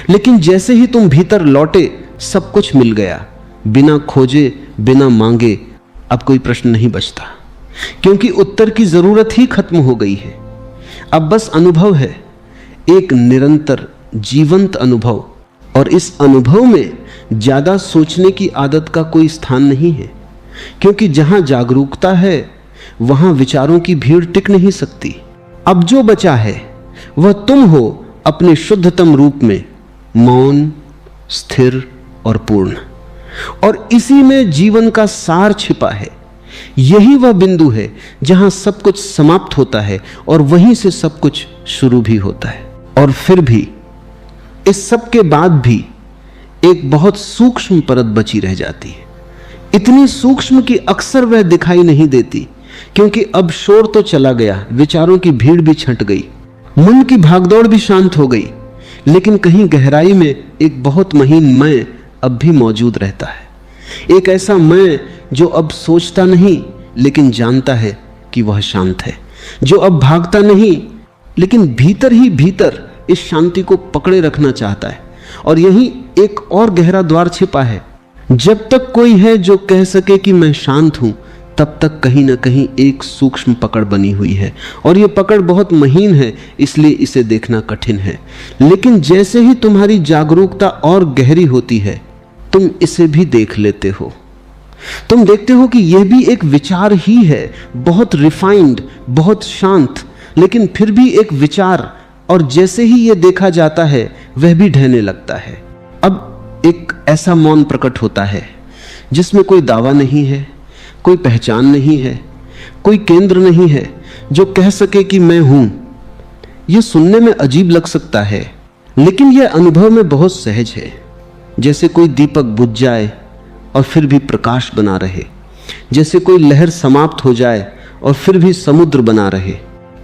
लेकिन जैसे ही तुम भीतर लौटे सब कुछ मिल गया, बिना खोजे, बिना मांगे। अब कोई प्रश्न नहीं बचता, क्योंकि उत्तर की जरूरत ही खत्म हो गई है। अब बस अनुभव है, एक निरंतर जीवंत अनुभव। और इस अनुभव में ज्यादा सोचने की आदत का कोई स्थान नहीं है, क्योंकि जहां जागरूकता है वहां विचारों की भीड़ टिक नहीं सकती। अब जो बचा है वह तुम हो अपने शुद्धतम रूप में, मौन, स्थिर और पूर्ण। और इसी में जीवन का सार छिपा है। यही वह बिंदु है जहां सब कुछ समाप्त होता है और वहीं से सब कुछ शुरू भी होता है। और फिर भी, इस सब के बाद भी एक बहुत सूक्ष्म परत बची रह जाती है, इतनी सूक्ष्म कि अक्सर वह दिखाई नहीं देती, क्योंकि अब शोर तो चला गया, विचारों की भीड़ भी छंट गई, मन की भागदौड़ भी शांत हो गई। लेकिन कहीं गहराई में एक बहुत महीन मैं अब भी मौजूद रहता है। एक ऐसा मैं जो अब सोचता नहीं लेकिन जानता है कि वह शांत है, जो अब भागता नहीं लेकिन भीतर ही भीतर इस शांति को पकड़े रखना चाहता है। और यही एक और गहरा द्वार छिपा है। जब तक कोई है जो कह सके कि मैं शांत हूं, तब तक कहीं ना कहीं एक सूक्ष्म पकड़ बनी हुई है, और यह पकड़ बहुत महीन है, इसलिए इसे देखना कठिन है। लेकिन जैसे ही तुम्हारी जागरूकता और गहरी होती है, तुम इसे भी देख लेते हो। तुम देखते हो कि यह भी एक विचार ही है, बहुत रिफाइंड, बहुत शांत, लेकिन फिर भी एक विचार। और जैसे ही यह देखा जाता है, वह भी ढहने लगता है। अब एक ऐसा मौन प्रकट होता है जिसमें कोई दावा नहीं है, कोई पहचान नहीं है, कोई केंद्र नहीं है जो कह सके कि मैं हूं। यह सुनने में अजीब लग सकता है, लेकिन यह अनुभव में बहुत सहज है। जैसे कोई दीपक बुझ जाए और फिर भी प्रकाश बना रहे, जैसे कोई लहर समाप्त हो जाए और फिर भी समुद्र बना रहे।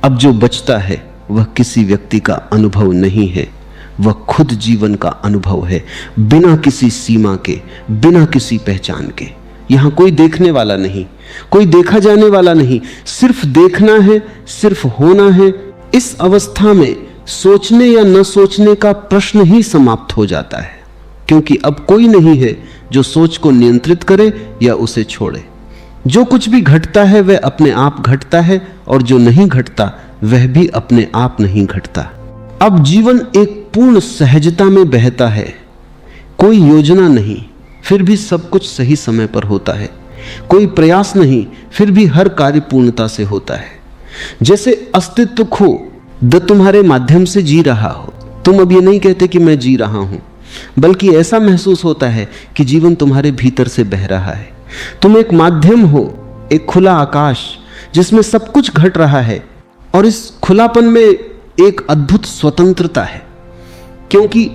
अब जो बचता है वह किसी व्यक्ति का अनुभव नहीं है, वह खुद जीवन का अनुभव है, बिना किसी सीमा के, बिना किसी पहचान के। यहां कोई देखने वाला नहीं, कोई देखा जाने वाला नहीं, सिर्फ देखना है, सिर्फ होना है। इस अवस्था में सोचने या न सोचने का प्रश्न ही समाप्त हो जाता है, क्योंकि अब कोई नहीं है जो सोच को नियंत्रित करे या उसे छोड़े। जो कुछ भी घटता है वह अपने आप घटता है, और जो नहीं घटता वह भी अपने आप नहीं घटता। अब जीवन एक पूर्ण सहजता में बहता है, कोई योजना नहीं, फिर भी सब कुछ सही समय पर होता है। कोई प्रयास नहीं, फिर भी हर कार्य पूर्णता से होता है। जैसे अस्तित्व खो द तुम्हारे माध्यम से जी रहा हो। तुम अब ये नहीं कहते कि मैं जी रहा हूं, बल्कि ऐसा महसूस होता है कि जीवन तुम्हारे भीतर से बह रहा है। तुम एक माध्यम हो, एक खुला आकाश जिसमें सब कुछ घट रहा है, और इस खुलापन में एक अद्भुत स्वतंत्रता है, क्योंकि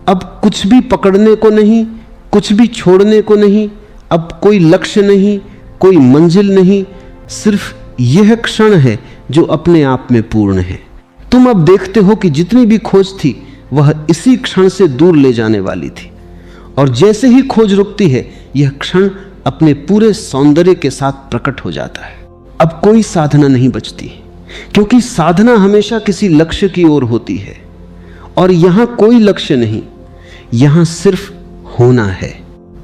अब कुछ भी पकड़ने को नहीं, कुछ भी छोड़ने को नहीं, अब कोई लक्ष्य नहीं, कोई मंजिल नहीं, सिर्फ यह क्षण है जो अपने आप में पूर्ण है। तुम अब देखते हो कि जितनी भी खोज थी वह इसी क्षण से दूर ले जाने वाली थी, और जैसे ही खोज रुकती है, यह क्षण अपने पूरे सौंदर्य के साथ प्रकट हो जाता है। अब कोई साधना नहीं बचती, क्योंकि साधना हमेशा किसी लक्ष्य की ओर होती है, और यहां कोई लक्ष्य नहीं, यहां सिर्फ होना है।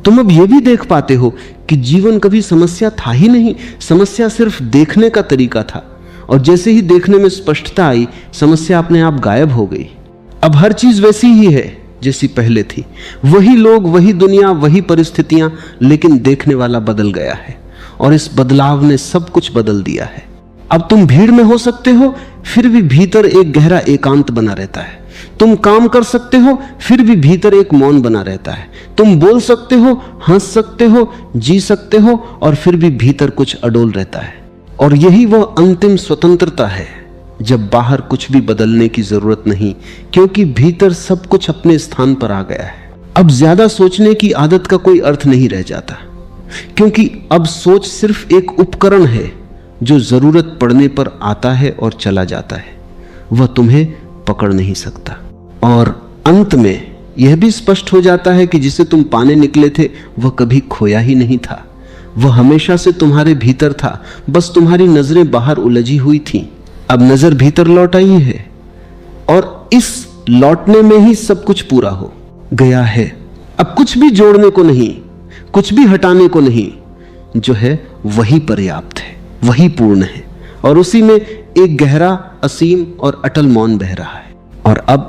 तुम अब यह भी देख पाते हो कि जीवन कभी समस्या था ही नहीं, समस्या सिर्फ देखने का तरीका था, और जैसे ही देखने में स्पष्टता आई, समस्या अपने आप गायब हो गई। अब हर चीज वैसी ही है जैसी पहले थी, वही लोग, वही दुनिया, वही परिस्थितियां, लेकिन देखने वाला बदल गया है, और इस बदलाव ने सब कुछ बदल दिया है। अब तुम भीड़ में हो सकते हो, फिर भी भीतर एक गहरा एकांत बना रहता है। तुम काम कर सकते हो, फिर भी भीतर एक मौन बना रहता है। तुम बोल सकते हो, हंस सकते हो, जी सकते हो, और फिर भी भीतर कुछ अडोल रहता है। और यही वह अंतिम स्वतंत्रता है, जब बाहर कुछ भी बदलने की जरूरत नहीं, क्योंकि भीतर सब कुछ अपने स्थान पर आ गया है। अब ज्यादा सोचने की आदत का कोई अर्थ नहीं रह जाता, क्योंकि अब सोच सिर्फ एक उपकरण है जो जरूरत पड़ने पर आता है और चला जाता है, वह तुम्हें पकड़ नहीं सकता। और अंत में यह भी स्पष्ट हो जाता है कि जिसे तुम पाने निकले थे वह कभी खोया ही नहीं था, वह हमेशा से तुम्हारे भीतर था, बस तुम्हारी नजरें बाहर उलझी हुई थीं। अब नजर भीतर लौट आई है, और इस लौटने में ही सब कुछ पूरा हो गया है। अब कुछ भी जोड़ने को नहीं, कुछ भी हटाने को नहीं, जो है वही पर्याप्त है, वही पूर्ण है, और उसी में एक गहरा, असीम और अटल मौन बह रहा है। और अब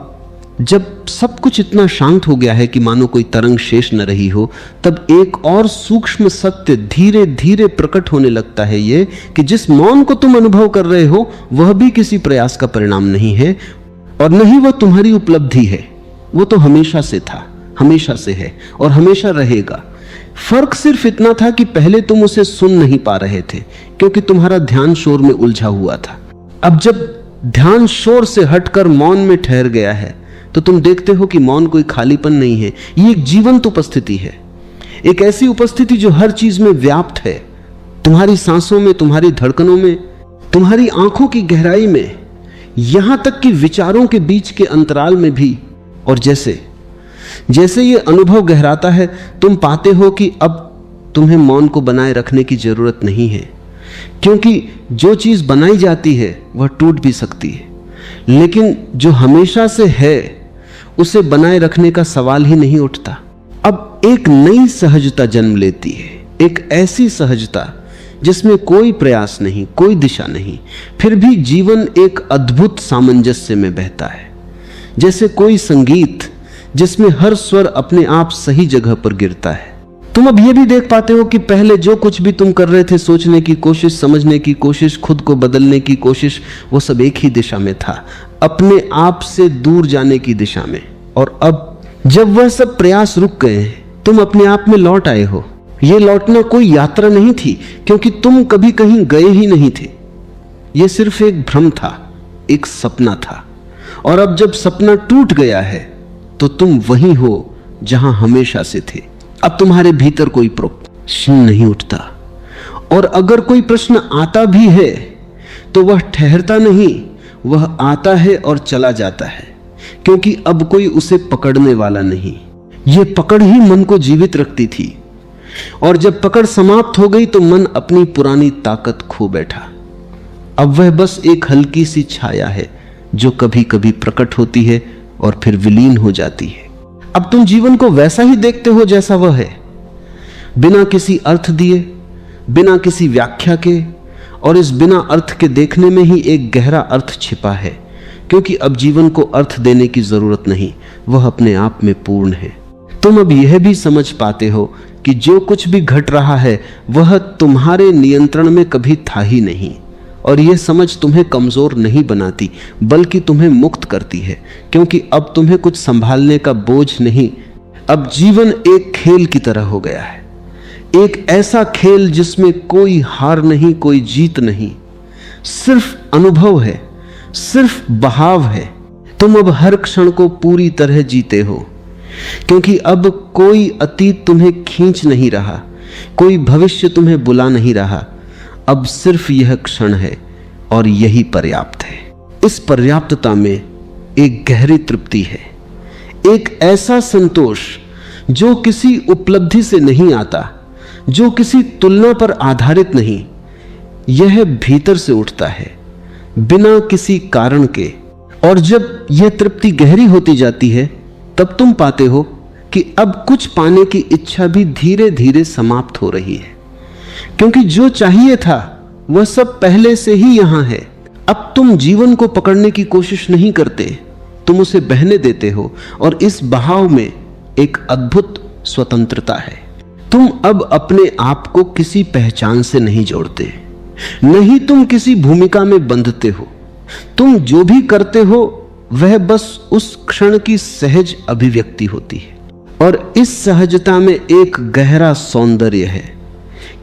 जब सब कुछ इतना शांत हो गया है कि मानो कोई तरंग शेष न रही हो, तब एक और सूक्ष्म सत्य धीरे धीरे प्रकट होने लगता है, ये कि जिस मौन को तुम अनुभव कर रहे हो वह भी किसी प्रयास का परिणाम नहीं है, और न ही वह तुम्हारी उपलब्धि है। वो तो हमेशा से था, हमेशा से है, और हमेशा रहेगा। फर्क सिर्फ इतना था कि पहले तुम उसे सुन नहीं पा रहे थे, क्योंकि तुम्हारा ध्यान शोर में उलझा हुआ था। अब जब ध्यान शोर से हटकर मौन में ठहर गया है, तो तुम देखते हो कि मौन कोई खालीपन नहीं है, ये एक जीवंत उपस्थिति है, एक ऐसी उपस्थिति जो हर चीज में व्याप्त है, तुम्हारी सांसों में, तुम्हारी धड़कनों में, तुम्हारी आंखों की गहराई में, यहां तक कि विचारों के बीच के अंतराल में भी और जैसे जैसे ये अनुभव गहराता है, तुम पाते हो कि अब तुम्हें मौन को बनाए रखने की जरूरत नहीं है, क्योंकि जो चीज बनाई जाती है वह टूट भी सकती है, लेकिन जो हमेशा से है उसे बनाए रखने का सवाल ही नहीं उठता। अब एक नई सहजता जन्म लेती है, एक ऐसी सहजता जिसमें कोई प्रयास नहीं, कोई दिशा नहीं, फिर भी जीवन एक अद्भुत सामंजस्य में बहता है, जैसे कोई संगीत जिसमें हर स्वर अपने आप सही जगह पर गिरता है। तुम अब यह भी देख पाते हो कि पहले जो कुछ भी तुम कर रहे थे, सोचने की कोशिश, समझने की कोशिश, खुद को बदलने की कोशिश, वो सब एक ही दिशा में था, अपने आप से दूर जाने की दिशा में। और अब जब वह सब प्रयास रुक गए, तुम अपने आप में लौट आए हो। यह लौटना कोई यात्रा नहीं थी, क्योंकि तुम कभी कहीं गए ही नहीं थे। यह सिर्फ एक भ्रम था, एक सपना था। और अब जब सपना टूट गया है तो तुम वही हो जहां हमेशा से थे। अब तुम्हारे भीतर कोई प्रश्न नहीं उठता, और अगर कोई प्रश्न आता भी है तो वह ठहरता नहीं, वह आता है और चला जाता है, क्योंकि अब कोई उसे पकड़ने वाला नहीं। यह पकड़ ही मन को जीवित रखती थी, और जब पकड़ समाप्त हो गई तो मन अपनी पुरानी ताकत खो बैठा। अब वह बस एक हल्की सी छाया है जो कभी कभी प्रकट होती है और फिर विलीन हो जाती है। अब तुम जीवन को वैसा ही देखते हो जैसा वह है, बिना किसी अर्थ दिए, बिना किसी व्याख्या के, और इस बिना अर्थ के देखने में ही एक गहरा अर्थ छिपा है, क्योंकि अब जीवन को अर्थ देने की जरूरत नहीं, वह अपने आप में पूर्ण है। तुम अब यह भी समझ पाते हो कि जो कुछ भी घट रहा है वह तुम्हारे नियंत्रण में कभी था ही नहीं, और यह समझ तुम्हें कमजोर नहीं बनाती बल्कि तुम्हें मुक्त करती है, क्योंकि अब तुम्हें कुछ संभालने का बोझ नहीं। अब जीवन एक खेल की तरह हो गया है, एक ऐसा खेल जिसमें कोई हार नहीं, कोई जीत नहीं, सिर्फ अनुभव है, सिर्फ बहाव है। तुम अब हर क्षण को पूरी तरह जीते हो, क्योंकि अब कोई अतीत तुम्हें खींच नहीं रहा, कोई भविष्य तुम्हें बुला नहीं रहा। अब सिर्फ यह क्षण है और यही पर्याप्त है। इस पर्याप्तता में एक गहरी तृप्ति है, एक ऐसा संतोष जो किसी उपलब्धि से नहीं आता, जो किसी तुलना पर आधारित नहीं, यह भीतर से उठता है बिना किसी कारण के। और जब यह तृप्ति गहरी होती जाती है तब तुम पाते हो कि अब कुछ पाने की इच्छा भी धीरे धीरे समाप्त हो रही है, क्योंकि जो चाहिए था वह सब पहले से ही यहां है। अब तुम जीवन को पकड़ने की कोशिश नहीं करते, तुम उसे बहने देते हो, और इस बहाव में एक अद्भुत स्वतंत्रता है। तुम अब अपने आप को किसी पहचान से नहीं जोड़ते, नहीं तुम किसी भूमिका में बंधते हो। तुम जो भी करते हो वह बस उस क्षण की सहज अभिव्यक्ति होती है, और इस सहजता में एक गहरा सौंदर्य है,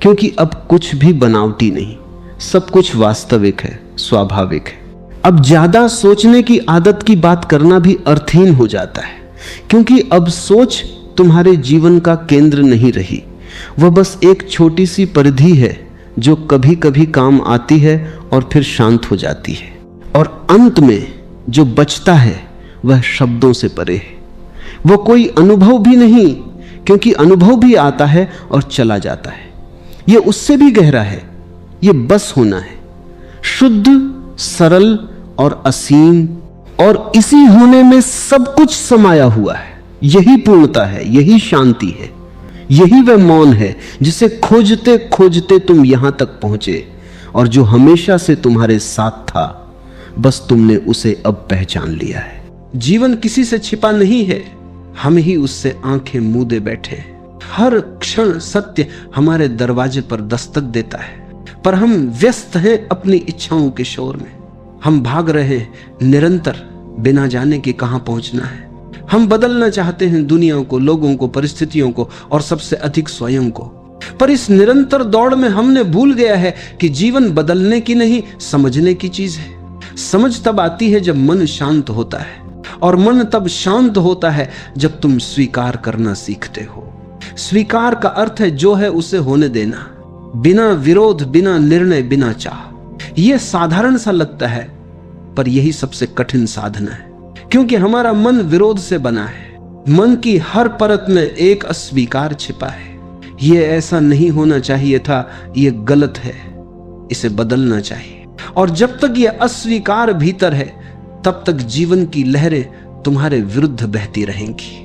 क्योंकि अब कुछ भी बनावटी नहीं, सब कुछ वास्तविक है, स्वाभाविक है। अब ज्यादा सोचने की आदत की बात करना भी अर्थहीन हो जाता है, क्योंकि अब सोच तुम्हारे जीवन का केंद्र नहीं रही, वह बस एक छोटी सी परिधि है जो कभी कभी काम आती है और फिर शांत हो जाती है। और अंत में जो बचता है वह शब्दों से परे है, वो कोई अनुभव भी नहीं, क्योंकि अनुभव भी आता है और चला जाता है। ये उससे भी गहरा है, ये बस होना है, शुद्ध, सरल और असीम, और इसी होने में सब कुछ समाया हुआ है। यही पूर्णता है, यही शांति है, यही वह मौन है जिसे खोजते खोजते तुम यहां तक पहुंचे, और जो हमेशा से तुम्हारे साथ था, बस तुमने उसे अब पहचान लिया है। जीवन किसी से छिपा नहीं है, हम ही उससे आंखें मूंदे बैठे हैं। हर क्षण सत्य हमारे दरवाजे पर दस्तक देता है, पर हम व्यस्त हैं अपनी इच्छाओं के शोर में। हम भाग रहे हैं निरंतर, बिना जाने कि कहां पहुंचना है। हम बदलना चाहते हैं दुनिया को, लोगों को, परिस्थितियों को, और सबसे अधिक स्वयं को। पर इस निरंतर दौड़ में हमने भूल गया है कि जीवन बदलने की नहीं, समझने की चीज है। समझ तब आती है जब मन शांत होता है, और मन तब शांत होता है जब तुम स्वीकार करना सीखते हो। स्वीकार का अर्थ है जो है उसे होने देना, बिना विरोध, बिना निर्णय, बिना चाह। यह साधारण सा लगता है, पर यही सबसे कठिन साधना है, क्योंकि हमारा मन विरोध से बना है। मन की हर परत में एक अस्वीकार छिपा है। यह ऐसा नहीं होना चाहिए था, यह गलत है, इसे बदलना चाहिए। और जब तक यह अस्वीकार भीतर है तब तक जीवन की लहरें तुम्हारे विरुद्ध बहती रहेंगी।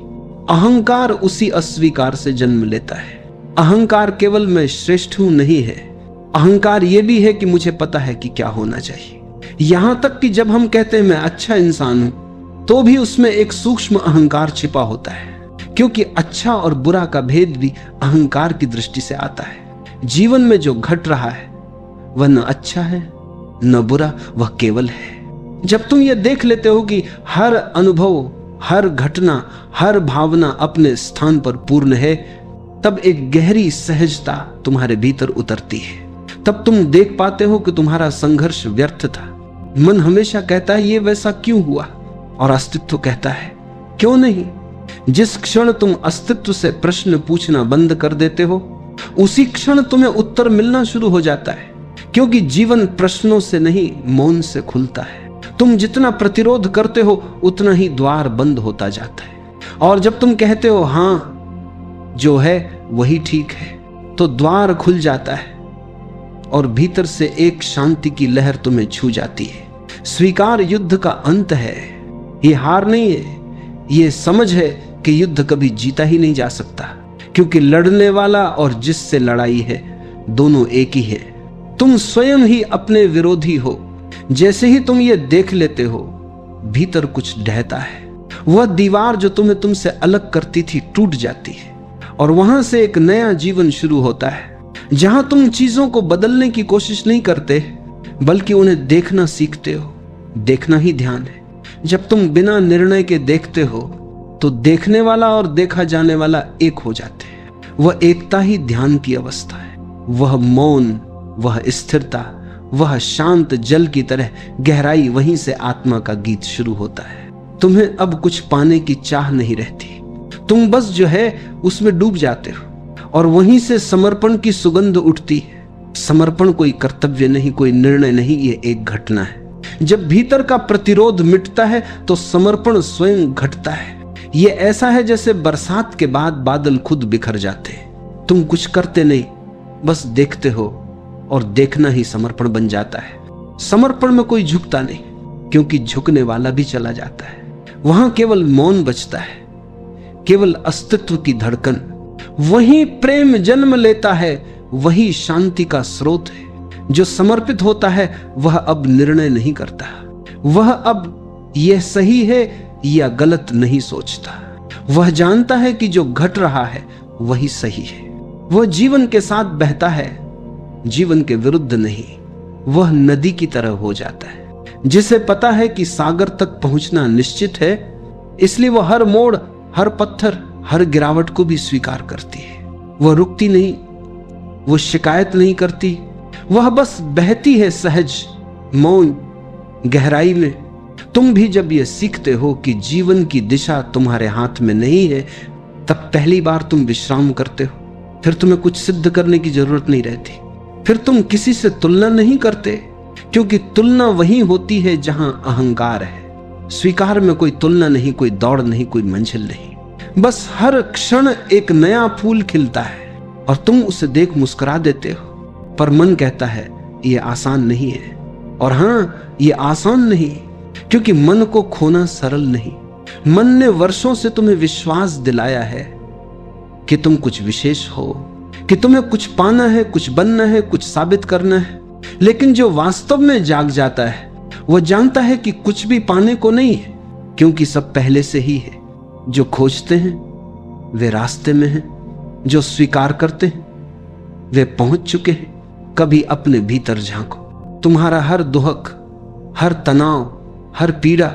अहंकार उसी अस्वीकार से जन्म लेता है। अहंकार केवल मैं श्रेष्ठ हूं नहीं है, अहंकार यह भी है कि मुझे पता है कि क्या होना चाहिए। यहां तक कि जब हम कहते हैं मैं अच्छा इंसान हूं, तो भी उसमें एक सूक्ष्म अहंकार छिपा होता है, क्योंकि अच्छा और बुरा का भेद भी अहंकार की दृष्टि से आता है। जीवन में जो घट रहा है वह न अच्छा है न बुरा, वह केवल है। जब तुम यह देख लेते हो कि हर अनुभव, हर घटना, हर भावना अपने स्थान पर पूर्ण है, तब एक गहरी सहजता तुम्हारे भीतर उतरती है। तब तुम देख पाते हो कि तुम्हारा संघर्ष व्यर्थ था। मन हमेशा कहता है ये वैसा क्यों हुआ, और अस्तित्व कहता है क्यों नहीं। जिस क्षण तुम अस्तित्व से प्रश्न पूछना बंद कर देते हो, उसी क्षण तुम्हें उत्तर मिलना शुरू हो जाता है, क्योंकि जीवन प्रश्नों से नहीं मौन से खुलता है। तुम जितना प्रतिरोध करते हो उतना ही द्वार बंद होता जाता है। और जब तुम कहते हो हां जो है वही ठीक है, तो द्वार खुल जाता है और भीतर से एक शांति की लहर तुम्हें छू जाती है। स्वीकार युद्ध का अंत है, ये हार नहीं है। ये समझ है कि युद्ध कभी जीता ही नहीं जा सकता, क्योंकि लड़ने वाला और जिससे लड़ाई है दोनों एक ही है। तुम स्वयं ही अपने विरोधी हो। जैसे ही तुम ये देख लेते हो, भीतर कुछ ढहता है। वह दीवार जो तुम्हें तुमसे अलग करती थी टूट जाती है, और वहां से एक नया जीवन शुरू होता है, जहां तुम चीजों को बदलने की कोशिश नहीं करते, बल्कि उन्हें देखना सीखते हो। देखना ही ध्यान है। जब तुम बिना निर्णय के देखते हो, तो देखने वाला और देखा जाने वाला एक हो जाते हैं। वह एकता ही ध्यान की अवस्था है। वह मौन, वह स्थिरता, वह शांत जल की तरह गहराई, वहीं से आत्मा का गीत शुरू होता है। तुम्हें अब कुछ पाने की चाह नहीं रहती। तुम बस जो है उसमें डूब जाते हो, और वहीं से समर्पण की सुगंध उठती है। समर्पण कोई कर्तव्य नहीं, कोई निर्णय नहीं, ये एक घटना है। जब भीतर का प्रतिरोध मिटता है तो समर्पण स्वयं घटता है। ये ऐसा है जैसे बरसात के बाद बादल खुद बिखर जाते हैं। तुम कुछ करते नहीं, बस देखते हो, और देखना ही समर्पण बन जाता है। समर्पण में कोई झुकता नहीं, क्योंकि झुकने वाला भी चला जाता है। वहां केवल मौन बचता है, केवल अस्तित्व की धड़कन। वही प्रेम जन्म लेता है, वही शांति का स्रोत है। जो समर्पित होता है वह अब निर्णय नहीं करता, वह अब यह सही है या गलत नहीं सोचता। वह जानता है कि जो घट रहा है वही सही है। वह जीवन के साथ बहता है, जीवन के विरुद्ध नहीं। वह नदी की तरह हो जाता है, जिसे पता है कि सागर तक पहुंचना निश्चित है, इसलिए वह हर मोड़, हर पत्थर, हर गिरावट को भी स्वीकार करती है। वह रुकती नहीं, वह शिकायत नहीं करती, वह बस बहती है सहज, मौन, गहराई में। तुम भी जब यह सीखते हो कि जीवन की दिशा तुम्हारे हाथ में नहीं है, तब पहली बार तुम विश्राम करते हो। फिर तुम्हें कुछ सिद्ध करने की जरूरत नहीं रहती। फिर तुम किसी से तुलना नहीं करते, क्योंकि तुलना वही होती है जहां अहंकार है। स्वीकार में कोई तुलना नहीं, कोई दौड़ नहीं, कोई मंजिल नहीं। बस हर क्षण एक नया फूल खिलता है और तुम उसे देख मुस्कुरा देते हो। पर मन कहता है ये आसान नहीं है। और हां, ये आसान नहीं, क्योंकि मन को खोना सरल नहीं। मन ने वर्षों से तुम्हें विश्वास दिलाया है कि तुम कुछ विशेष हो, कि तुम्हें कुछ पाना है, कुछ बनना है, कुछ साबित करना है। लेकिन जो वास्तव में जाग जाता है वह जानता है कि कुछ भी पाने को नहीं है, क्योंकि सब पहले से ही है। जो खोजते हैं वे रास्ते में हैं, जो स्वीकार करते हैं वे पहुंच चुके हैं। कभी अपने भीतर झांको। तुम्हारा हर दुहक, हर तनाव, हर पीड़ा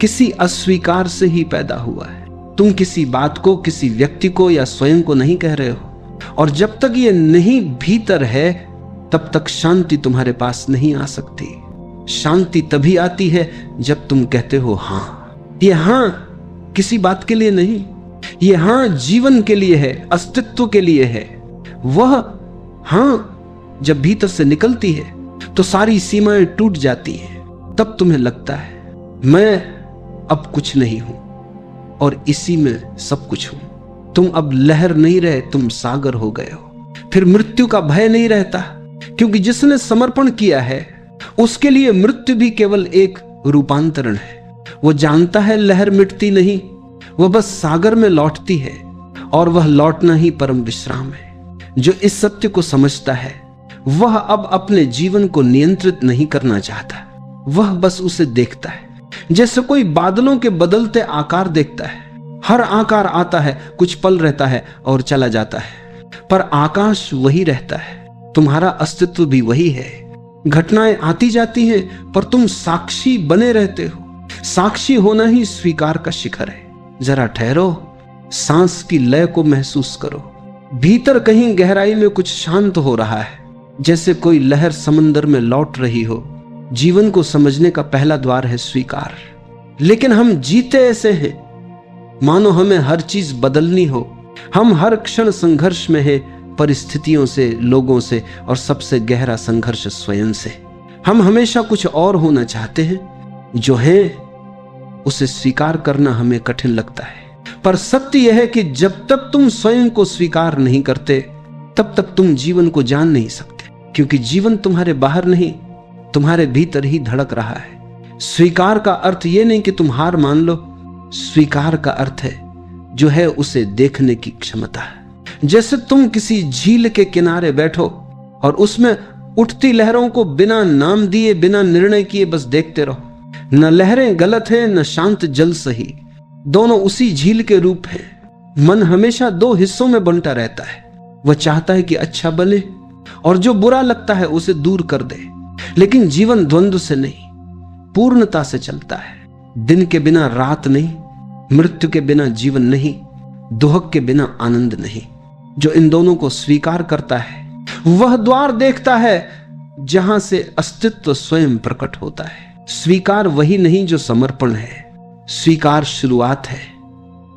किसी अस्वीकार से ही पैदा हुआ है। तुम किसी बात को, किसी व्यक्ति को या स्वयं को नहीं कह रहे हो। और जब तक ये नहीं भीतर है, तब तक शांति तुम्हारे पास नहीं आ सकती। शांति तभी आती है जब तुम कहते हो हां। ये हां किसी बात के लिए नहीं, ये हां जीवन के लिए है, अस्तित्व के लिए है। वह हां जब भीतर से निकलती है तो सारी सीमाएं टूट जाती हैं। तब तुम्हें लगता है मैं अब कुछ नहीं हूं और इसी में सब कुछ हूं। तुम अब लहर नहीं रहे, तुम सागर हो गए हो। फिर मृत्यु का भय नहीं रहता, क्योंकि जिसने समर्पण किया है उसके लिए मृत्यु भी केवल एक रूपांतरण है। वो जानता है लहर मिटती नहीं, वह बस सागर में लौटती है और वह लौटना ही परम विश्राम है। जो इस सत्य को समझता है वह अब अपने जीवन को नियंत्रित नहीं करना चाहता, वह बस उसे देखता है जैसे कोई बादलों के बदलते आकार देखता है। हर आकार आता है, कुछ पल रहता है और चला जाता है, पर आकाश वही रहता है। तुम्हारा अस्तित्व भी वही है। घटनाएं आती जाती हैं, पर तुम साक्षी बने रहते हो। साक्षी होना ही स्वीकार का शिखर है। जरा ठहरो, सांस की लय को महसूस करो। भीतर कहीं गहराई में कुछ शांत हो रहा है, जैसे कोई लहर समंदर में लौट रही हो। जीवन को समझने का पहला द्वार है स्वीकार। लेकिन हम जीते ऐसे हैं मानो हमें हर चीज बदलनी हो। हम हर क्षण संघर्ष में है, परिस्थितियों से, लोगों से, और सबसे गहरा संघर्ष स्वयं से। हम हमेशा कुछ और होना चाहते हैं, जो है उसे स्वीकार करना हमें कठिन लगता है। पर सत्य यह है कि जब तक तुम स्वयं को स्वीकार नहीं करते तब तक तुम जीवन को जान नहीं सकते, क्योंकि जीवन तुम्हारे बाहर नहीं, तुम्हारे भीतर ही धड़क रहा है। स्वीकार का अर्थ यह नहीं कि तुम हार मान लो, स्वीकार का अर्थ है जो है उसे देखने की क्षमता है। जैसे तुम किसी झील के किनारे बैठो और उसमें उठती लहरों को बिना नाम दिए, बिना निर्णय किए बस देखते रहो। न लहरें गलत हैं, न शांत जल सही, दोनों उसी झील के रूप हैं। मन हमेशा दो हिस्सों में बंटा रहता है। वह चाहता है कि अच्छा बने और जो बुरा लगता है उसे दूर कर दे। लेकिन जीवन द्वंद्व से नहीं, पूर्णता से चलता है। दिन के बिना रात नहीं, मृत्यु के बिना जीवन नहीं, दुहक के बिना आनंद नहीं। जो इन दोनों को स्वीकार करता है वह द्वार देखता है जहां से अस्तित्व स्वयं प्रकट होता है। स्वीकार वही नहीं जो समर्पण है। स्वीकार शुरुआत है,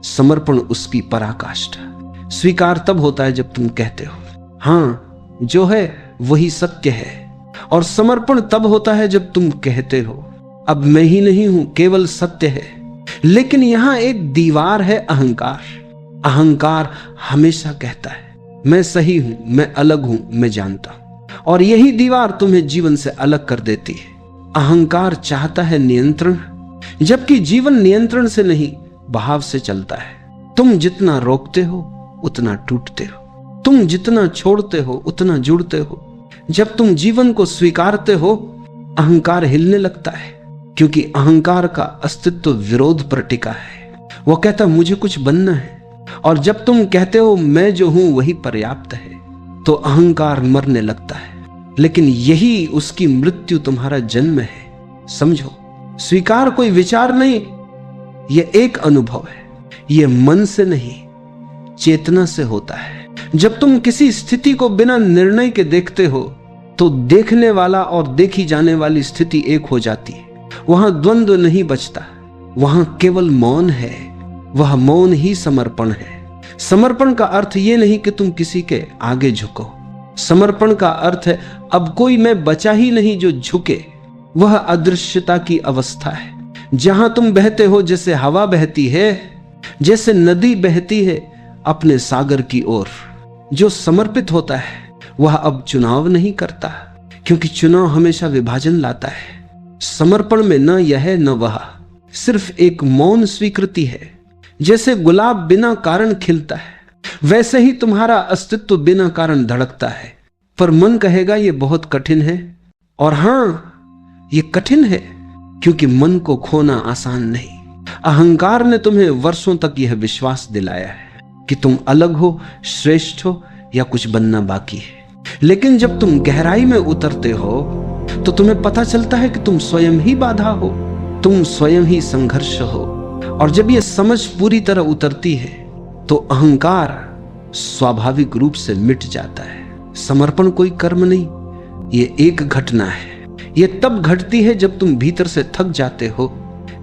समर्पण उसकी पराकाष्ठा। स्वीकार तब होता है जब तुम कहते हो हां, जो है वही सत्य है, और समर्पण तब होता है जब तुम कहते हो अब मैं ही नहीं हूं, केवल सत्य है। लेकिन यहां एक दीवार है, अहंकार। अहंकार हमेशा कहता है मैं सही हूं, मैं अलग हूं, मैं जानता हूं, और यही दीवार तुम्हें जीवन से अलग कर देती है। अहंकार चाहता है नियंत्रण, जबकि जीवन नियंत्रण से नहीं, बहाव से चलता है। तुम जितना रोकते हो उतना टूटते हो, तुम जितना छोड़ते हो उतना जुड़ते हो। जब तुम जीवन को स्वीकारते हो अहंकार हिलने लगता है, क्योंकि अहंकार का अस्तित्व विरोध पर टिका है। वो कहता मुझे कुछ बनना है, और जब तुम कहते हो मैं जो हूं वही पर्याप्त है, तो अहंकार मरने लगता है। लेकिन यही उसकी मृत्यु तुम्हारा जन्म है। समझो, स्वीकार कोई विचार नहीं, यह एक अनुभव है। यह मन से नहीं, चेतना से होता है। जब तुम किसी स्थिति को बिना निर्णय के देखते हो तो देखने वाला और देखी जाने वाली स्थिति एक हो जाती है। वहां द्वंद्व नहीं बचता, वहां केवल मौन है। वह मौन ही समर्पण है। समर्पण का अर्थ यह नहीं कि तुम किसी के आगे झुको। समर्पण का अर्थ है अब कोई मैं बचा ही नहीं जो झुके। वह अदृश्यता की अवस्था है, जहां तुम बहते हो जैसे हवा बहती है, जैसे नदी बहती है अपने सागर की ओर। जो समर्पित होता है वह अब चुनाव नहीं करता, क्योंकि चुनाव हमेशा विभाजन लाता है। समर्पण में न यह न वह, सिर्फ एक मौन स्वीकृति है। जैसे गुलाब बिना कारण खिलता है, वैसे ही तुम्हारा अस्तित्व बिना कारण धड़कता है। पर मन कहेगा ये बहुत कठिन है, और हां, ये कठिन है क्योंकि मन को खोना आसान नहीं। अहंकार ने तुम्हें वर्षों तक यह विश्वास दिलाया है कि तुम अलग हो, श्रेष्ठ हो, या कुछ बनना बाकी है। लेकिन जब तुम गहराई में उतरते हो तो तुम्हें पता चलता है कि तुम स्वयं ही बाधा हो, तुम स्वयं ही संघर्ष हो। और जब यह समझ पूरी तरह उतरती है तो अहंकार स्वाभाविक रूप से मिट जाता है। समर्पण कोई कर्म नहीं, ये एक घटना है। यह तब घटती है जब तुम भीतर से थक जाते हो,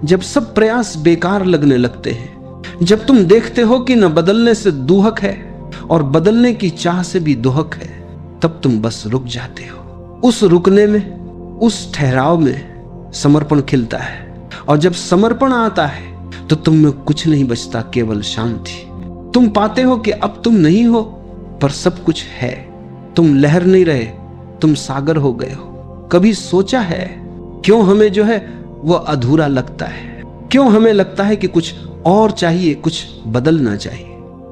जब सब प्रयास बेकार लगने लगते हैं, जब तुम देखते हो कि न बदलने से दुहक है और बदलने की चाह से भी दुहक है। तब तुम बस रुक जाते हो। उस रुकने में, उस ठहराव में समर्पण खिलता है, और जब समर्पण आता है तो तुम में कुछ नहीं बचता, केवल शांति। तुम पाते हो कि अब तुम नहीं हो पर सब कुछ है। तुम लहर नहीं रहे, तुम सागर हो गए हो। कभी सोचा है क्यों हमें जो है वो अधूरा लगता है? क्यों हमें लगता है कि कुछ और चाहिए, कुछ बदलना चाहिए,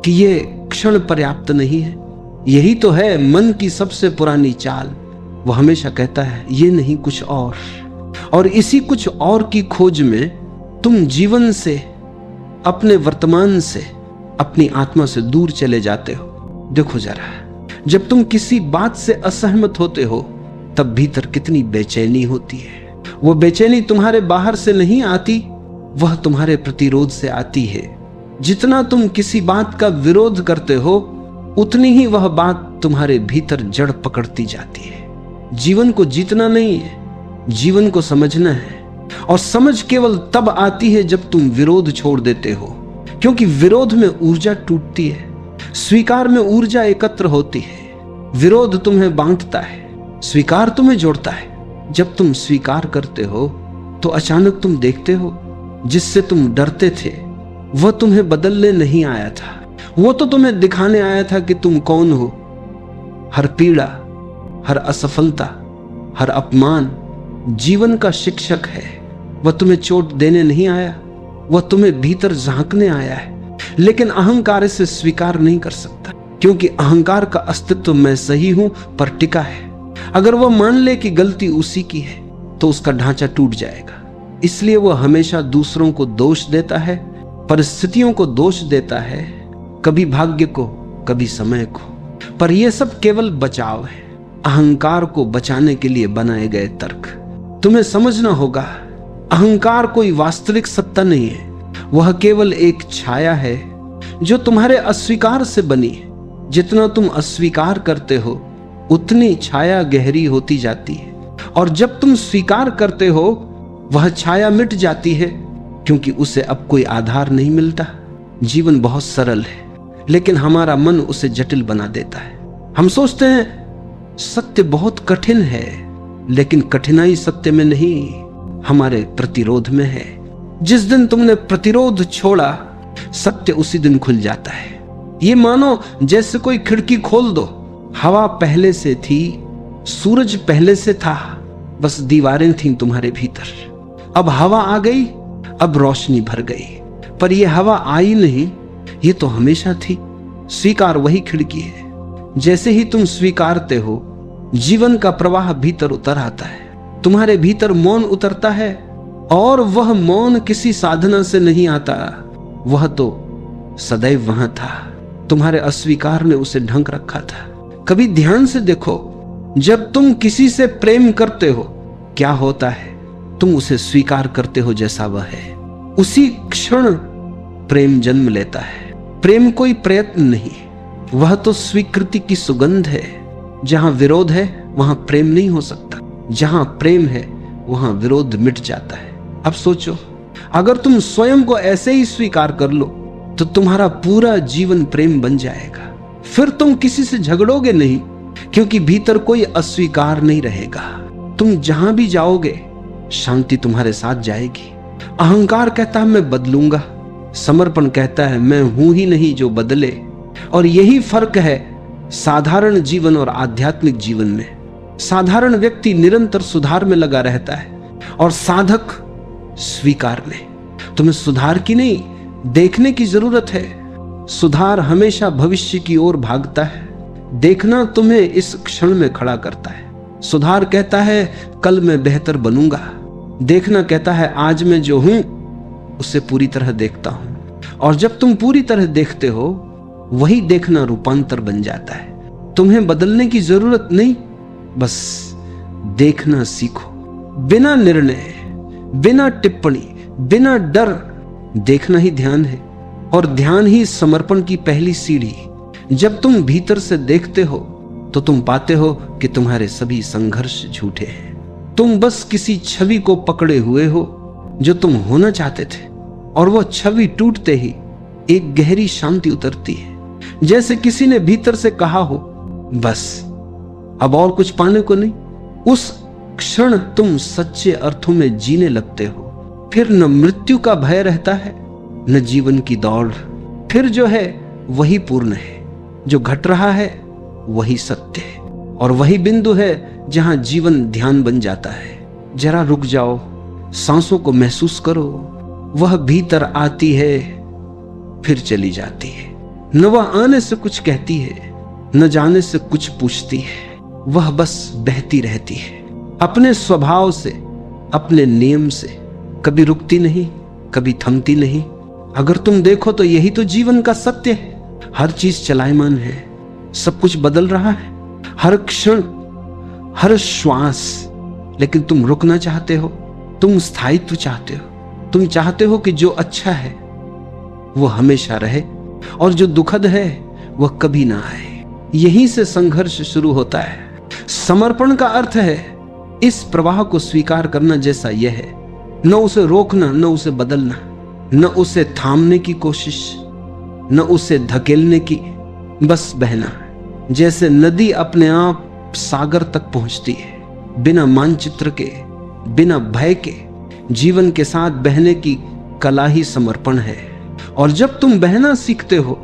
कि ये क्षण पर्याप्त नहीं है? यही तो है मन की सबसे पुरानी चाल। वो हमेशा कहता है ये नहीं, कुछ और इसी कुछ और की खोज में तुम जीवन से, अपने वर्तमान से, अपनी आत्मा से दूर चले जाते हो। देखो जरा, जब तुम किसी बात से असहमत होते हो तब भीतर कितनी बेचैनी होती है। वो बेचैनी तुम्हारे बाहर से नहीं आती, वह तुम्हारे प्रतिरोध से आती है। जितना तुम किसी बात का विरोध करते हो उतनी ही वह बात तुम्हारे भीतर जड़ पकड़ती जाती है। जीवन को जीतना नहीं है, जीवन को समझना है। और समझ केवल तब आती है जब तुम विरोध छोड़ देते हो, क्योंकि विरोध में ऊर्जा टूटती है, स्वीकार में ऊर्जा एकत्र होती है। विरोध तुम्हें बांटता है, स्वीकार तुम्हें जोड़ता है। जब तुम स्वीकार करते हो तो अचानक तुम देखते हो जिससे तुम डरते थे वह तुम्हें बदलने नहीं आया था, वो तो तुम्हें दिखाने आया था कि तुम कौन हो। हर पीड़ा, हर असफलता, हर अपमान जीवन का शिक्षक है। वह तुम्हें चोट देने नहीं आया, वह तुम्हें भीतर झांकने आया है। लेकिन अहंकार इसे स्वीकार नहीं कर सकता, क्योंकि अहंकार का अस्तित्व मैं सही हूं पर टिका है। अगर वह मान ले कि गलती उसी की है तो उसका ढांचा टूट जाएगा। इसलिए वह हमेशा दूसरों को दोष देता है, परिस्थितियों को दोष देता है, कभी भाग्य को, कभी समय को। पर यह सब केवल बचाव है, अहंकार को बचाने के लिए बनाए गए तर्क। तुम्हें समझना होगा, अहंकार कोई वास्तविक सत्ता नहीं है, वह केवल एक छाया है जो तुम्हारे अस्वीकार से बनी है। जितना तुम अस्वीकार करते हो उतनी छाया गहरी होती जाती है, और जब तुम स्वीकार करते हो वह छाया मिट जाती है, क्योंकि उसे अब कोई आधार नहीं मिलता। जीवन बहुत सरल है, लेकिन हमारा मन उसे जटिल बना देता है। हम सोचते हैं सत्य बहुत कठिन है, लेकिन कठिनाई सत्य में नहीं, हमारे प्रतिरोध में है। जिस दिन तुमने प्रतिरोध छोड़ा, सत्य उसी दिन खुल जाता है। ये मानो जैसे कोई खिड़की खोल दो, हवा पहले से थी, सूरज पहले से था, बस दीवारें थीं तुम्हारे भीतर। अब हवा आ गई, अब रोशनी भर गई। पर यह हवा आई नहीं, ये तो हमेशा थी। स्वीकार वही खिड़की है। जैसे ही तुम स्वीकारते हो, जीवन का प्रवाह भीतर उतर आता है। तुम्हारे भीतर मौन उतरता है, और वह मौन किसी साधना से नहीं आता, वह तो सदैव वहां था। तुम्हारे अस्वीकार ने उसे ढंक रखा था। कभी ध्यान से देखो, जब तुम किसी से प्रेम करते हो क्या होता है? तुम उसे स्वीकार करते हो जैसा वह है। उसी क्षण प्रेम जन्म लेता है। प्रेम कोई प्रयत्न नहीं, वह तो स्वीकृति की सुगंध है। जहां विरोध है वहां प्रेम नहीं हो सकता, जहां प्रेम है वहां विरोध मिट जाता है। अब सोचो, अगर तुम स्वयं को ऐसे ही स्वीकार कर लो तो तुम्हारा पूरा जीवन प्रेम बन जाएगा। फिर तुम किसी से झगड़ोगे नहीं, क्योंकि भीतर कोई अस्वीकार नहीं रहेगा। तुम जहां भी जाओगे शांति तुम्हारे साथ जाएगी। अहंकार कहता है मैं बदलूंगा, समर्पण कहता है मैं हूं ही नहीं जो बदले। और यही फर्क है साधारण जीवन और आध्यात्मिक जीवन में। साधारण व्यक्ति निरंतर सुधार में लगा रहता है, और साधक स्वीकार में। तुम्हें सुधार की नहीं, देखने की जरूरत है। सुधार हमेशा भविष्य की ओर भागता है, देखना तुम्हें इस क्षण में खड़ा करता है। सुधार कहता है कल मैं बेहतर बनूंगा, देखना कहता है आज मैं जो हूं उसे पूरी तरह देखता हूं। और जब तुम पूरी तरह देखते हो, वही देखना रूपांतर बन जाता है। तुम्हें बदलने की जरूरत नहीं, बस देखना सीखो। बिना निर्णय, बिना टिप्पणी, बिना डर, देखना ही ध्यान है। और ध्यान ही समर्पण की पहली सीढ़ी। जब तुम भीतर से देखते हो तो तुम पाते हो कि तुम्हारे सभी संघर्ष झूठे हैं। तुम बस किसी छवि को पकड़े हुए हो जो तुम होना चाहते थे, और वो छवि टूटते ही एक गहरी शांति उतरती है। जैसे किसी ने भीतर से कहा हो बस अब और कुछ पाने को नहीं। उस क्षण तुम सच्चे अर्थों में जीने लगते हो। फिर न मृत्यु का भय रहता है न जीवन की दौड़। फिर जो है वही पूर्ण है, जो घट रहा है वही सत्य है, और वही बिंदु है जहां जीवन ध्यान बन जाता है। जरा रुक जाओ, सांसों को महसूस करो। वह भीतर आती है फिर चली जाती है। न वह आने से कुछ कहती है न जाने से कुछ पूछती है। वह बस बहती रहती है अपने स्वभाव से, अपने नियम से। कभी रुकती नहीं, कभी थमती नहीं। अगर तुम देखो तो यही तो जीवन का सत्य है। हर चीज चलायमान है, सब कुछ बदल रहा है, हर क्षण, हर श्वास। लेकिन तुम रुकना चाहते हो, तुम स्थायित्व चाहते हो। तुम चाहते हो कि जो अच्छा है वो हमेशा रहे और जो दुखद है वह कभी ना आए। यहीं से संघर्ष शुरू होता है। समर्पण का अर्थ है इस प्रवाह को स्वीकार करना जैसा यह है, न उसे रोकना, न उसे बदलना, न उसे थामने की कोशिश, न उसे धकेलने की, बस बहना। जैसे नदी अपने आप सागर तक पहुंचती है, बिना मानचित्र के, बिना भय के। जीवन के साथ बहने की कला ही समर्पण है। और जब तुम बहना सीखते हो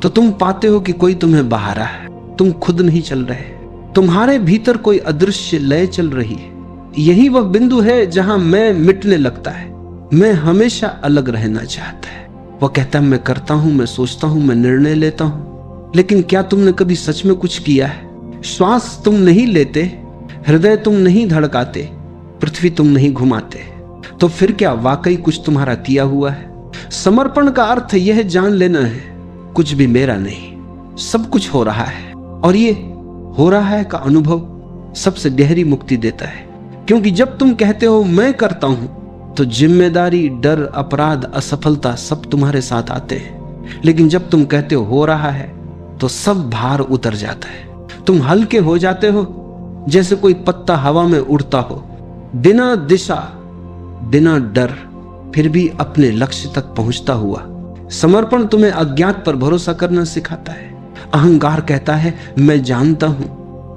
तो तुम पाते हो कि कोई तुम्हें बहा रहा है, तुम खुद नहीं चल रहे, तुम्हारे भीतर कोई अदृश्य लय चल रही है। यही वह बिंदु है जहां मैं मिटने लगता है। मैं हमेशा अलग रहना चाहता है। वह कहता है मैं करता हूं, मैं सोचता हूं, मैं निर्णय लेता हूं, लेकिन क्या तुमने कभी सच में कुछ किया है? श्वास तुम नहीं लेते, हृदय तुम नहीं धड़काते, पृथ्वी तुम नहीं घुमाते, तो फिर क्या वाकई कुछ तुम्हारा किया हुआ है? समर्पण का अर्थ यह जान लेना है कुछ भी मेरा नहीं, सब कुछ हो रहा है। और ये हो रहा है का अनुभव सबसे गहरी मुक्ति देता है। क्योंकि जब तुम कहते हो मैं करता हूं तो जिम्मेदारी, डर, अपराध, असफलता सब तुम्हारे साथ आते हैं। लेकिन जब तुम कहते हो रहा है तो सब भार उतर जाता है। तुम हल्के हो जाते हो, जैसे कोई पत्ता हवा में उड़ता हो, बिना दिशा, बिना डर, फिर भी अपने लक्ष्य तक पहुंचता हुआ। समर्पण तुम्हें अज्ञात पर भरोसा करना सिखाता है। अहंकार कहता है मैं जानता हूं,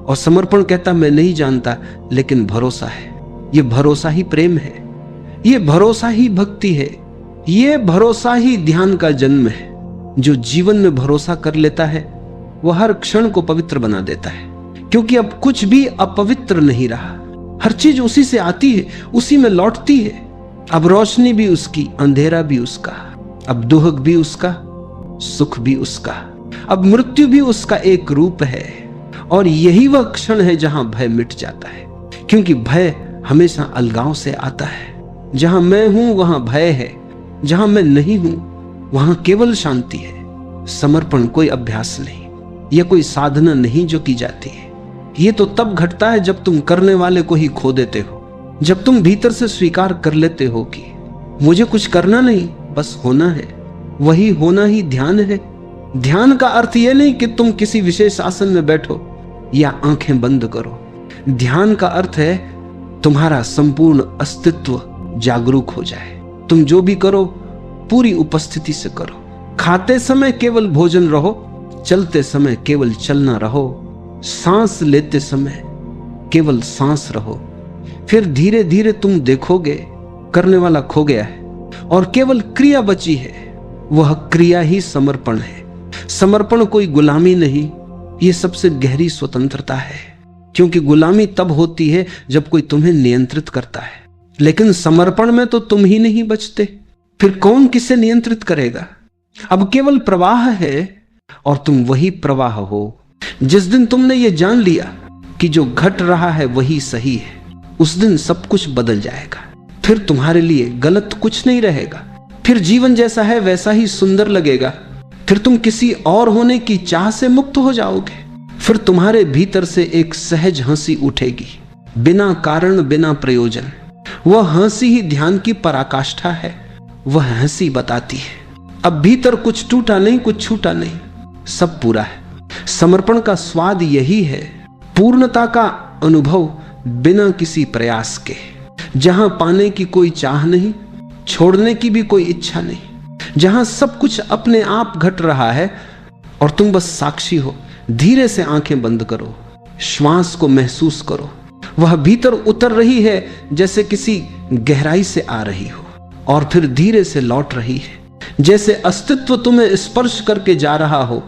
और समर्पण कहता मैं नहीं जानता, लेकिन भरोसा है। यह भरोसा ही प्रेम है, यह भरोसा ही भक्ति है, यह भरोसा ही ध्यान का जन्म है। जो जीवन में भरोसा कर लेता है वह हर क्षण को पवित्र बना देता है। क्योंकि अब कुछ भी अपवित्र नहीं रहा, हर चीज उसी से आती है, उसी में लौटती है। अब रोशनी भी उसकी, अंधेरा भी उसका, अब दुख भी उसका, सुख भी उसका, अब मृत्यु भी उसका एक रूप है। और यही वह क्षण है जहां भय मिट जाता है। क्योंकि भय हमेशा अलगाव से आता है। जहां मैं हूं वहां भय है, जहां मैं नहीं हूं वहां केवल शांति है। समर्पण कोई अभ्यास नहीं, यह कोई साधना नहीं जो की जाती है। यह तो तब घटता है जब तुम करने वाले को ही खो देते हो, जब तुम भीतर से स्वीकार कर लेते हो कि मुझे कुछ करना नहीं, बस होना है। वही होना ही ध्यान है। ध्यान का अर्थ यह नहीं कि तुम किसी विशेष आसन में बैठो या आंखें बंद करो। ध्यान का अर्थ है तुम्हारा संपूर्ण अस्तित्व जागरूक हो जाए। तुम जो भी करो पूरी उपस्थिति से करो। खाते समय केवल भोजन रहो, चलते समय केवल चलना रहो, सांस लेते समय केवल सांस रहो। फिर धीरे धीरे तुम देखोगे करने वाला खो गया है और केवल क्रिया बची है। वह क्रिया ही समर्पण है। समर्पण कोई गुलामी नहीं, यह सबसे गहरी स्वतंत्रता है। क्योंकि गुलामी तब होती है जब कोई तुम्हें नियंत्रित करता है, लेकिन समर्पण में तो तुम ही नहीं बचते, फिर कौन किसे नियंत्रित करेगा? अब केवल प्रवाह है और तुम वही प्रवाह हो। जिस दिन तुमने ये जान लिया कि जो घट रहा है वही सही है, उस दिन सब कुछ बदल जाएगा। फिर तुम्हारे लिए गलत कुछ नहीं रहेगा। फिर जीवन जैसा है वैसा ही सुंदर लगेगा। फिर तुम किसी और होने की चाह से मुक्त हो जाओगे। फिर तुम्हारे भीतर से एक सहज हंसी उठेगी, बिना कारण, बिना प्रयोजन। वह हंसी ही ध्यान की पराकाष्ठा है। वह हंसी बताती है अब भीतर कुछ टूटा नहीं, कुछ छूटा नहीं, सब पूरा है। समर्पण का स्वाद यही है, पूर्णता का अनुभव बिना किसी प्रयास के, जहां पाने की कोई चाह नहीं, छोड़ने की भी कोई इच्छा नहीं, जहां सब कुछ अपने आप घट रहा है और तुम बस साक्षी हो। धीरे से आंखें बंद करो, श्वास को महसूस करो। वह भीतर उतर रही है जैसे किसी गहराई से आ रही हो। और फिर धीरे से लौट रही है। जैसे अस्तित्व तुम्हें स्पर्श करके जा रहा हो,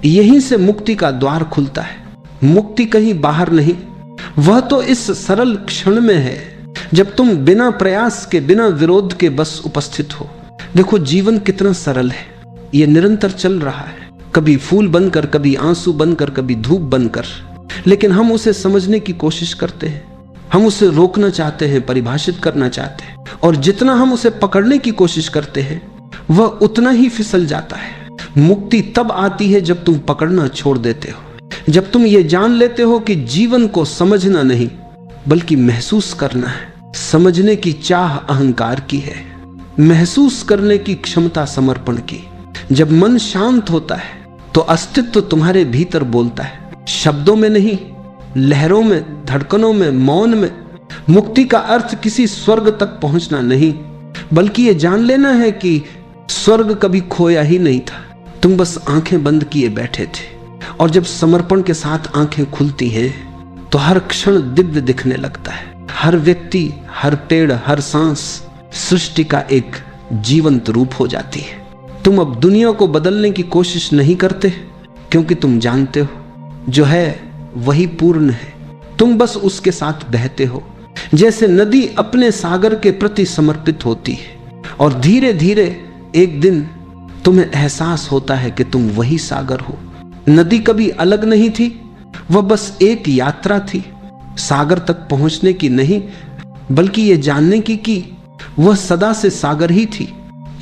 यहीं से मुक्ति का द्वार खुलता है। मुक्ति कहीं बाहर नहीं, वह तो इस सरल क्षण में है जब तुम बिना प्रयास के, बिना विरोध के बस उपस्थित हो। देखो जीवन कितना सरल है, यह निरंतर चल रहा है, कभी फूल बनकर, कभी आंसू बनकर, कभी धूप बनकर। लेकिन हम उसे समझने की कोशिश करते हैं, हम उसे रोकना चाहते हैं, परिभाषित करना चाहते हैं, और जितना हम उसे पकड़ने की कोशिश करते हैं वह उतना ही फिसल जाता है। मुक्ति तब आती है जब तुम पकड़ना छोड़ देते हो, जब तुम ये जान लेते हो कि जीवन को समझना नहीं बल्कि महसूस करना है। समझने की चाह अहंकार की है, महसूस करने की क्षमता समर्पण की। जब मन शांत होता है तो अस्तित्व तुम्हारे भीतर बोलता है, शब्दों में नहीं, लहरों में, धड़कनों में, मौन में। मुक्ति का अर्थ किसी स्वर्ग तक पहुंचना नहीं, बल्कि ये जान लेना है कि स्वर्ग कभी खोया ही नहीं था, तुम बस आंखें बंद किए बैठे थे। और जब समर्पण के साथ आंखें खुलती हैं तो हर क्षण दिव्य दिखने लगता है। हर व्यक्ति, हर पेड़, हर सांस सृष्टि का एक जीवंत रूप हो जाती है। तुम अब दुनिया को बदलने की कोशिश नहीं करते, क्योंकि तुम जानते हो जो है वही पूर्ण है। तुम बस उसके साथ बहते हो, जैसे नदी अपने सागर के प्रति समर्पित होती है। और धीरे धीरे एक दिन तुम्हें एहसास होता है कि तुम वही सागर हो। नदी कभी अलग नहीं थी, वह बस एक यात्रा थी, सागर तक पहुंचने की नहीं, बल्कि यह जानने की कि वह सदा से सागर ही थी।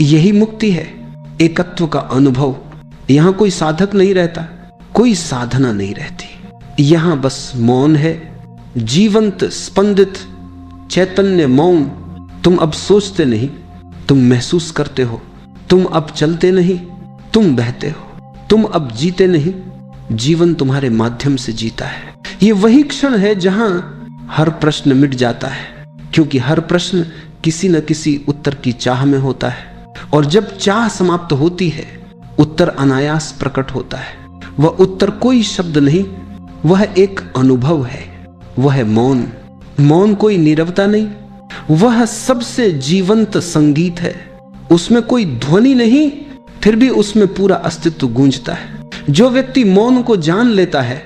यही मुक्ति है, एकत्व का अनुभव। यहां कोई साधक नहीं रहता, कोई साधना नहीं रहती, यहां बस मौन है, जीवंत, स्पंदित चैतन्य मौन। तुम अब सोचते नहीं, तुम महसूस करते हो। तुम अब चलते नहीं, तुम बहते हो। तुम अब जीते नहीं, जीवन तुम्हारे माध्यम से जीता है। ये वही क्षण है जहां हर प्रश्न मिट जाता है, क्योंकि हर प्रश्न किसी न किसी उत्तर की चाह में होता है। और जब चाह समाप्त होती है, उत्तर अनायास प्रकट होता है। वह उत्तर कोई शब्द नहीं, वह एक अनुभव है, वह है मौन। मौन कोई नीरवता नहीं, वह सबसे जीवंत संगीत है। उसमें कोई ध्वनि नहीं, फिर भी उसमें पूरा अस्तित्व गूंजता है। जो व्यक्ति मौन को जान लेता है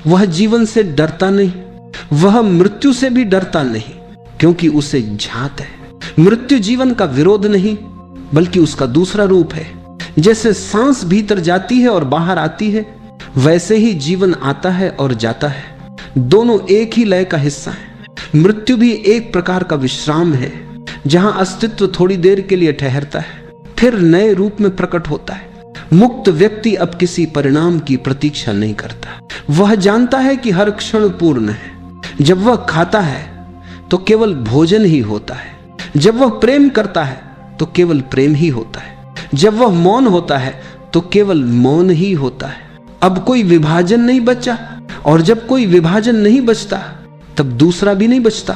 वह जीवन से डरता नहीं, वह मृत्यु से भी डरता नहीं, क्योंकि उसे झांत है। मृत्यु जीवन का विरोध नहीं, बल्कि उसका दूसरा रूप है। जैसे सांस भीतर जाती है और बाहर आती है, वैसे ही जीवन आता है और जाता है। दोनों एक ही लय का हिस्सा है। मृत्यु भी एक प्रकार का विश्राम है, जहां अस्तित्व थोड़ी देर के लिए ठहरता है, फिर नए रूप में प्रकट होता है। मुक्त व्यक्ति अब किसी परिणाम की प्रतीक्षा नहीं करता। वह जानता है कि हर क्षण पूर्ण है। जब वह खाता है तो केवल भोजन ही होता है, जब वह प्रेम करता है तो केवल प्रेम ही होता है, जब वह मौन होता है तो केवल मौन ही होता है। अब कोई विभाजन नहीं बचा, और जब कोई विभाजन नहीं बचता तब दूसरा भी नहीं बचता।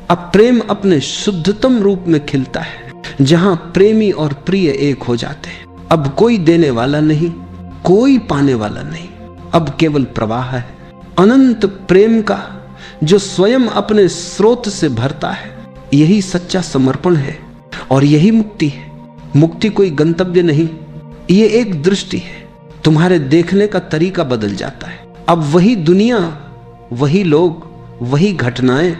अब प्रेम अपने शुद्धतम रूप में खिलता है, जहां प्रेमी और प्रिय एक हो जाते हैं। अब कोई देने वाला नहीं, कोई पाने वाला नहीं, अब केवल प्रवाह है, अनंत प्रेम का, जो स्वयं अपने स्रोत से भरता है। यही सच्चा समर्पण है और यही मुक्ति है। मुक्ति कोई गंतव्य नहीं, ये एक दृष्टि है। तुम्हारे देखने का तरीका बदल जाता है। अब वही दुनिया, वही लोग, वही घटनाएं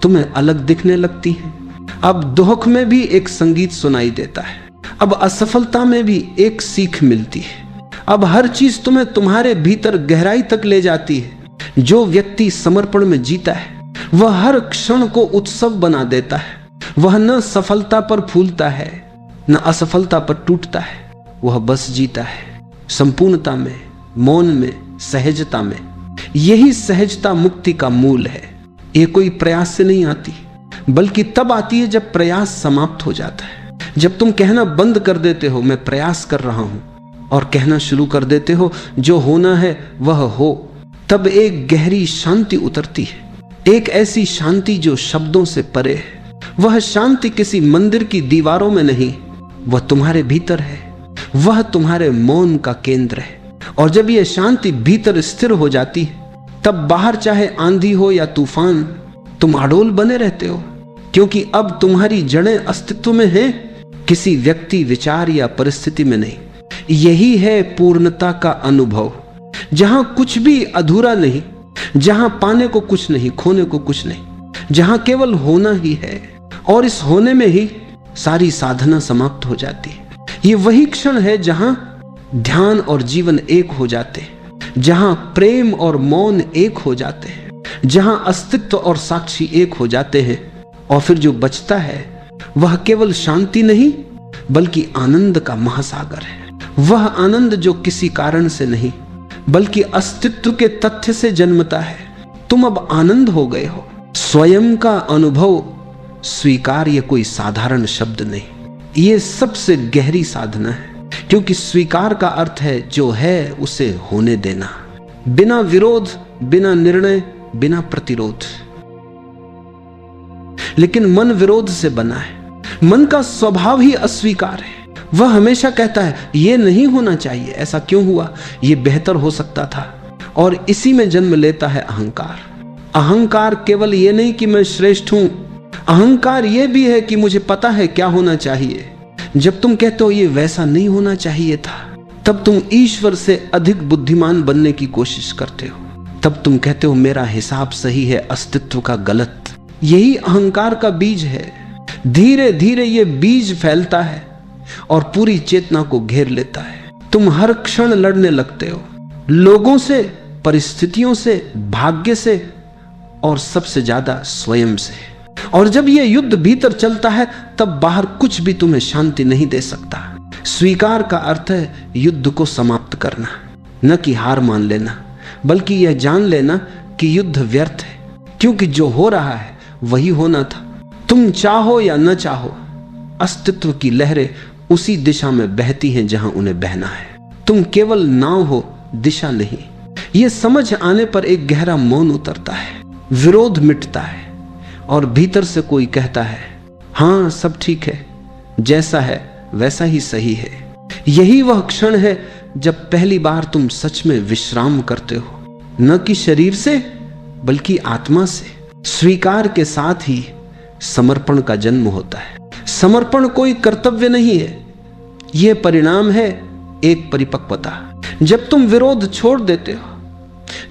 तुम्हें अलग दिखने लगती हैं। अब दुख में भी एक संगीत सुनाई देता है, अब असफलता में भी एक सीख मिलती है। अब हर चीज तुम्हें तुम्हारे भीतर गहराई तक ले जाती है। जो व्यक्ति समर्पण में जीता है वह हर क्षण को उत्सव बना देता है। वह न सफलता पर फूलता है, न असफलता पर टूटता है। वह बस जीता है संपूर्णता में, मौन में, सहजता में। यही सहजता मुक्ति का मूल है। ये कोई प्रयास से नहीं आती, बल्कि तब आती है जब प्रयास समाप्त हो जाता है। जब तुम कहना बंद कर देते हो मैं प्रयास कर रहा हूं, और कहना शुरू कर देते हो जो होना है वह हो, तब एक गहरी शांति उतरती है। एक ऐसी शांति जो शब्दों से परे है। वह शांति किसी मंदिर की दीवारों में नहीं, वह तुम्हारे भीतर है। वह तुम्हारे मौन का केंद्र है। और जब यह शांति भीतर स्थिर हो जाती है, तब बाहर चाहे आंधी हो या तूफान, तुम अडोल बने रहते हो, क्योंकि अब तुम्हारी जड़ें अस्तित्व में हैं, किसी व्यक्ति, विचार या परिस्थिति में नहीं। यही है पूर्णता का अनुभव, जहां कुछ भी अधूरा नहीं, जहां पाने को कुछ नहीं, खोने को कुछ नहीं, जहां केवल होना ही है। और इस होने में ही सारी साधना समाप्त हो जाती है। ये वही क्षण है जहां ध्यान और जीवन एक हो जाते हैं, जहां प्रेम और मौन एक हो जाते हैं, जहां अस्तित्व और साक्षी एक हो जाते हैं। और फिर जो बचता है वह केवल शांति नहीं बल्कि आनंद का महासागर है। वह आनंद जो किसी कारण से नहीं बल्कि अस्तित्व के तथ्य से जन्मता है। तुम अब आनंद हो गए हो। स्वयं का अनुभव स्वीकार्य कोई साधारण शब्द नहीं, ये सबसे गहरी साधना है, क्योंकि स्वीकार का अर्थ है जो है उसे होने देना, बिना विरोध, बिना निर्णय, बिना प्रतिरोध। लेकिन मन विरोध से बना है। मन का स्वभाव ही अस्वीकार है। वह हमेशा कहता है यह नहीं होना चाहिए, ऐसा क्यों हुआ, यह बेहतर हो सकता था। और इसी में जन्म लेता है अहंकार। अहंकार केवल यह नहीं कि मैं श्रेष्ठ हूं, अहंकार यह भी है कि मुझे पता है क्या होना चाहिए। जब तुम कहते हो ये वैसा नहीं होना चाहिए था, तब तुम ईश्वर से अधिक बुद्धिमान बनने की कोशिश करते हो। तब तुम कहते हो मेरा हिसाब सही है, अस्तित्व का गलत। यही अहंकार का बीज है। धीरे धीरे ये बीज फैलता है और पूरी चेतना को घेर लेता है। तुम हर क्षण लड़ने लगते हो, लोगों से, परिस्थितियों से, भाग्य से और सबसे ज्यादा स्वयं से। और जब यह युद्ध भीतर चलता है तब बाहर कुछ भी तुम्हें शांति नहीं दे सकता। स्वीकार का अर्थ है युद्ध को समाप्त करना, न कि हार मान लेना, बल्कि यह जान लेना कि युद्ध व्यर्थ है, क्योंकि जो हो रहा है वही होना था। तुम चाहो या न चाहो, अस्तित्व की लहरें उसी दिशा में बहती हैं जहां उन्हें बहना है। तुम केवल नाव हो, दिशा नहीं। यह समझ आने पर एक गहरा मौन उतरता है, विरोध मिटता है और भीतर से कोई कहता है हां सब ठीक है, जैसा है वैसा ही सही है। यही वह क्षण है जब पहली बार तुम सच में विश्राम करते हो, न कि शरीर से बल्कि आत्मा से। स्वीकार के साथ ही समर्पण का जन्म होता है। समर्पण कोई कर्तव्य नहीं है, यह परिणाम है एक परिपक्वता। जब तुम विरोध छोड़ देते हो,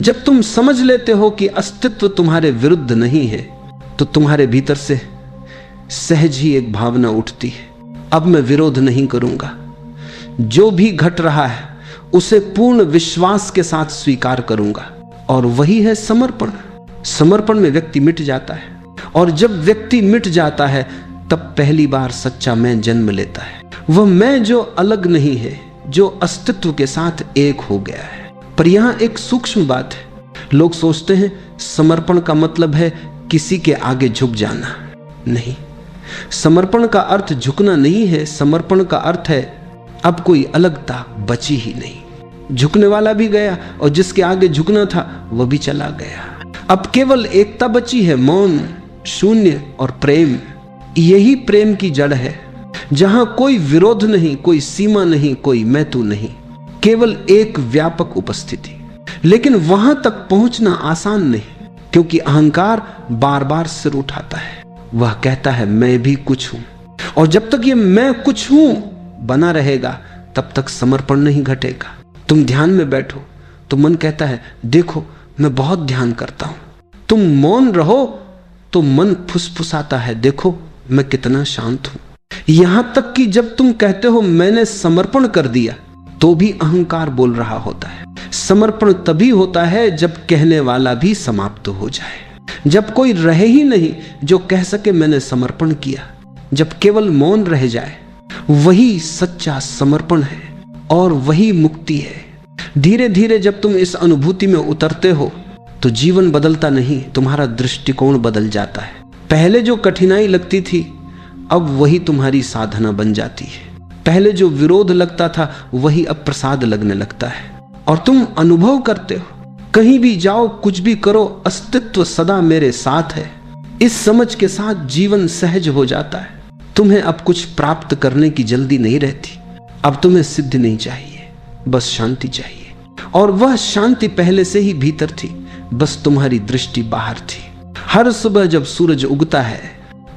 जब तुम समझ लेते हो कि अस्तित्व तुम्हारे विरुद्ध नहीं है, तो तुम्हारे भीतर से सहज ही एक भावना उठती है, अब मैं विरोध नहीं करूंगा। जो भी घट रहा है उसे पूर्ण विश्वास के साथ स्वीकार करूंगा। और वही है समर्पण। समर्पण में व्यक्ति मिट जाता है, और जब व्यक्ति मिट जाता है तब पहली बार सच्चा मैं जन्म लेता है। वह मैं जो अलग नहीं है, जो अस्तित्व के साथ एक हो गया है। पर यहां एक सूक्ष्म बात है। लोग सोचते हैं समर्पण का मतलब है किसी के आगे झुक जाना। नहीं, समर्पण का अर्थ झुकना नहीं है। समर्पण का अर्थ है अब कोई अलगता बची ही नहीं। झुकने वाला भी गया और जिसके आगे झुकना था वह भी चला गया। अब केवल एकता बची है, मौन, शून्य और प्रेम। यही प्रेम की जड़ है, जहां कोई विरोध नहीं, कोई सीमा नहीं, कोई मैं तू नहीं, केवल एक व्यापक उपस्थिति। लेकिन वहां तक पहुंचना आसान नहीं, क्योंकि अहंकार बार बार सिर उठाता है। वह कहता है मैं भी कुछ हूं, और जब तक ये मैं कुछ हूं बना रहेगा तब तक समर्पण नहीं घटेगा। तुम ध्यान में बैठो तो मन कहता है देखो मैं बहुत ध्यान करता हूं। तुम मौन रहो तो मन फुसफुसाता है देखो मैं कितना शांत हूं। यहां तक कि जब तुम कहते हो मैंने समर्पण कर दिया, तो भी अहंकार बोल रहा होता है। समर्पण तभी होता है जब कहने वाला भी समाप्त हो जाए, जब कोई रहे ही नहीं जो कह सके मैंने समर्पण किया। जब केवल मौन रह जाए, वही सच्चा समर्पण है और वही मुक्ति है। धीरे धीरे जब तुम इस अनुभूति में उतरते हो तो जीवन बदलता नहीं, तुम्हारा दृष्टिकोण बदल जाता है। पहले जो कठिनाई लगती थी अब वही तुम्हारी साधना बन जाती है। पहले जो विरोध लगता था वही अब प्रसाद लगने लगता है, और तुम अनुभव करते हो कहीं भी जाओ, कुछ भी करो, अस्तित्व सदा मेरे साथ है। इस समझ के साथ जीवन सहज हो जाता है। तुम्हें अब कुछ प्राप्त करने की जल्दी नहीं रहती। अब तुम्हें सिद्धि नहीं चाहिए, बस शांति चाहिए। और वह शांति पहले से ही भीतर थी, बस तुम्हारी दृष्टि बाहर थी। हर सुबह जब सूरज उगता है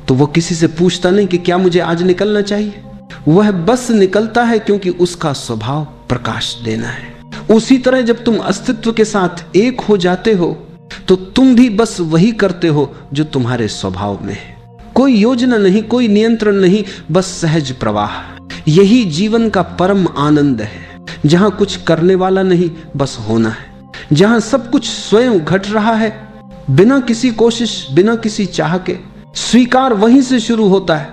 तो वो किसी से पूछता नहीं कि क्या मुझे आज निकलना चाहिए। वह बस निकलता है क्योंकि उसका स्वभाव प्रकाश देना है। उसी तरह जब तुम अस्तित्व के साथ एक हो जाते हो तो तुम भी बस वही करते हो जो तुम्हारे स्वभाव में है। कोई योजना नहीं, कोई नियंत्रण नहीं, बस सहज प्रवाह। यही जीवन का परम आनंद है, जहां कुछ करने वाला नहीं, बस होना है। जहां सब कुछ स्वयं घट रहा है, बिना किसी कोशिश, बिना किसी चाह के। स्वीकार वहीं से शुरू होता है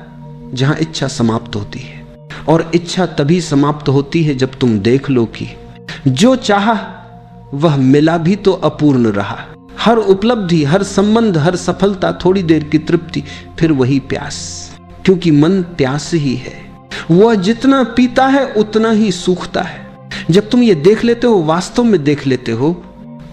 जहां इच्छा समाप्त होती है, और इच्छा तभी समाप्त होती है जब तुम देख लो कि जो चाहा वह मिला भी तो अपूर्ण रहा। हर उपलब्धि, हर संबंध, हर सफलता, थोड़ी देर की तृप्ति, फिर वही प्यास, क्योंकि मन प्यास ही है। वह जितना पीता है उतना ही सूखता है। जब तुम ये देख लेते हो, वास्तव में देख लेते हो,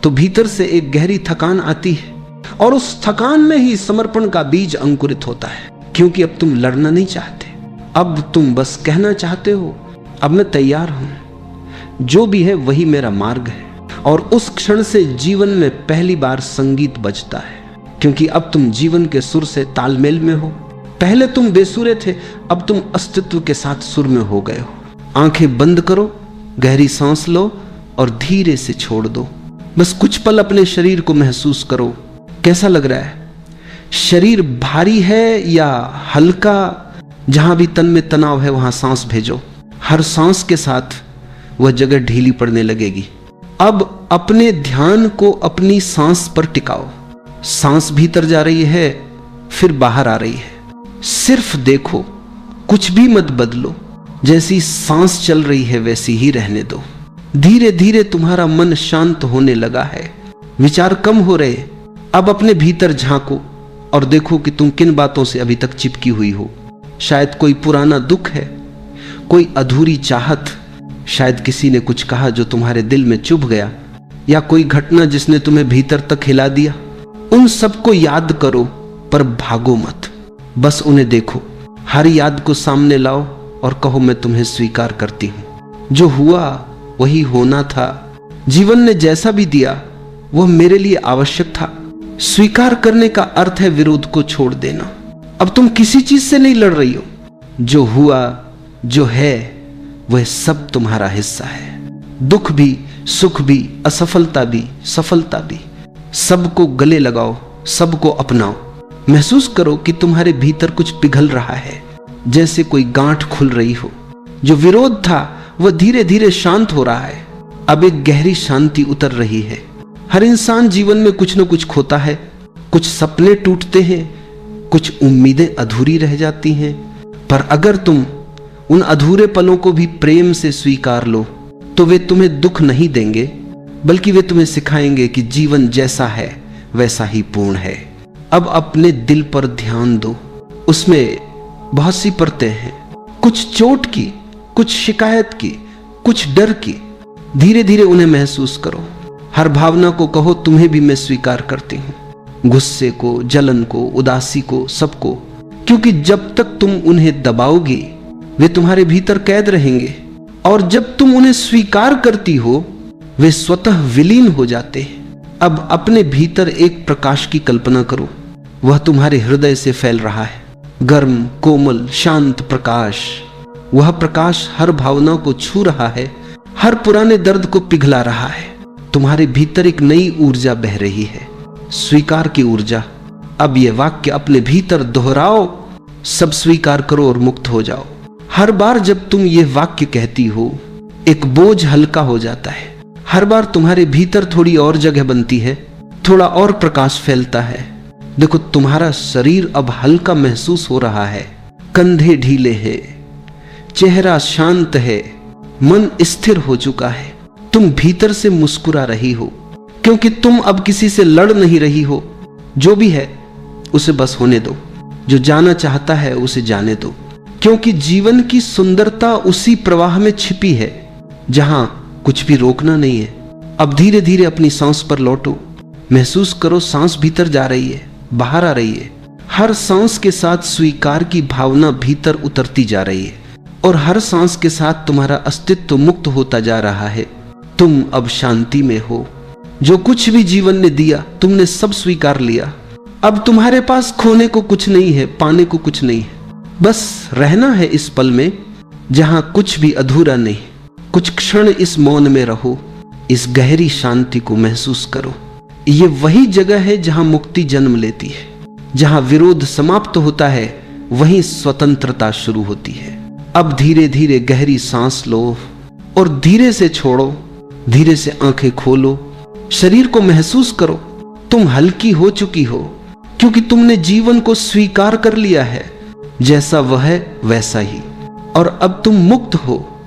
तो भीतर से एक गहरी थकान आती है, और उस थकान में ही समर्पण का बीज अंकुरित होता है। क्योंकि अब तुम लड़ना नहीं चाहते, अब तुम बस कहना चाहते हो, अब मैं तैयार हूं, जो भी है वही मेरा मार्ग है। और उस क्षण से जीवन में पहली बार संगीत बजता है, क्योंकि अब तुम जीवन के सुर से तालमेल में हो। पहले तुम बेसुरे थे, अब तुम अस्तित्व के साथ सुर में हो गए हो। आंखें बंद करो, गहरी सांस लो और धीरे से छोड़ दो। बस कुछ पल अपने शरीर को महसूस करो, कैसा लग रहा है? शरीर भारी है या हल्का? जहां भी तन में तनाव है वहां सांस भेजो। हर सांस के साथ वह जगह ढीली पड़ने लगेगी। अब अपने ध्यान को अपनी सांस पर टिकाओ। सांस भीतर जा रही है, फिर बाहर आ रही है। सिर्फ देखो, कुछ भी मत बदलो। जैसी सांस चल रही है वैसी ही रहने दो। धीरे धीरे तुम्हारा मन शांत होने लगा है, विचार कम हो रहे। अब अपने भीतर झांको और देखो कि तुम किन बातों से अभी तक चिपकी हुई हो। शायद कोई पुराना दुख है, कोई अधूरी चाहत, शायद किसी ने कुछ कहा जो तुम्हारे दिल में चुभ गया, या कोई घटना जिसने तुम्हें भीतर तक हिला दिया। उन सबको याद करो, पर भागो मत, बस उन्हें देखो। हर याद को सामने लाओ और कहो, मैं तुम्हें स्वीकार करती हूं। जो हुआ वही होना था। जीवन ने जैसा भी दिया वह मेरे लिए आवश्यक था। स्वीकार करने का अर्थ है विरोध को छोड़ देना। अब तुम किसी चीज से नहीं लड़ रही हो। जो हुआ, जो है, वह सब तुम्हारा हिस्सा है। दुख भी, सुख भी, असफलता भी, सफलता भी, सबको गले लगाओ, सबको अपनाओ। महसूस करो कि तुम्हारे भीतर कुछ पिघल रहा है, जैसे कोई गांठ खुल रही हो। जो विरोध था वह धीरे धीरे शांत हो रहा है। अब एक गहरी शांति उतर रही है। हर इंसान जीवन में कुछ न कुछ खोता है। कुछ सपने टूटते हैं, कुछ उम्मीदें अधूरी रह जाती हैं। पर अगर तुम उन अधूरे पलों को भी प्रेम से स्वीकार लो तो वे तुम्हें दुख नहीं देंगे, बल्कि वे तुम्हें सिखाएंगे कि जीवन जैसा है वैसा ही पूर्ण है। अब अपने दिल पर ध्यान दो। उसमें बहुत सी परतें हैं, कुछ चोट की, कुछ शिकायत की, कुछ डर की। धीरे धीरे उन्हें महसूस करो। हर भावना को कहो, तुम्हें भी मैं स्वीकार करती हूं। गुस्से को, जलन को, उदासी को, सबको। क्योंकि जब तक तुम उन्हें दबाओगे वे तुम्हारे भीतर कैद रहेंगे, और जब तुम उन्हें स्वीकार करती हो वे स्वतः विलीन हो जाते हैं। अब अपने भीतर एक प्रकाश की कल्पना करो। वह तुम्हारे हृदय से फैल रहा है, गर्म, कोमल, शांत प्रकाश। वह प्रकाश हर भावना को छू रहा है, हर पुराने दर्द को पिघला रहा है। तुम्हारे भीतर एक नई ऊर्जा बह रही है, स्वीकार की ऊर्जा। अब यह वाक्य अपने भीतर दोहराओ, सब स्वीकार करो और मुक्त हो जाओ। हर बार जब तुम यह वाक्य कहती हो, एक बोझ हल्का हो जाता है। हर बार तुम्हारे भीतर थोड़ी और जगह बनती है, थोड़ा और प्रकाश फैलता है। देखो, तुम्हारा शरीर अब हल्का महसूस हो रहा है, कंधे ढीले हैं, चेहरा शांत है, मन स्थिर हो चुका है। तुम भीतर से मुस्कुरा रही हो, क्योंकि तुम अब किसी से लड़ नहीं रही हो। जो भी है उसे बस होने दो, जो जाना चाहता है उसे जाने दो। क्योंकि जीवन की सुंदरता उसी प्रवाह में छिपी है जहां कुछ भी रोकना नहीं है। अब धीरे धीरे अपनी सांस पर लौटो। महसूस करो, सांस भीतर जा रही है, बाहर आ रही है। हर सांस के साथ स्वीकार की भावना भीतर उतरती जा रही है, और हर सांस के साथ तुम्हारा अस्तित्व मुक्त होता जा रहा है। तुम अब शांति में हो। जो कुछ भी जीवन ने दिया तुमने सब स्वीकार लिया। अब तुम्हारे पास खोने को कुछ नहीं है, पाने को कुछ नहीं है। बस रहना है इस पल में, जहां कुछ भी अधूरा नहीं। कुछ क्षण इस मौन में रहो, इस गहरी शांति को महसूस करो। ये वही जगह है जहां मुक्ति जन्म लेती है। जहां विरोध समाप्त होता है वहीं स्वतंत्रता शुरू होती है। अब धीरे धीरे गहरी सांस लो और धीरे से छोड़ो। धीरे से आंखें खोलो, शरीर को महसूस करो। तुम हल्की हो चुकी हो, क्योंकि तुमने जीवन को स्वीकार कर लिया है। जैसा वह है वैसा ही। और अब तुम मुक्त हो।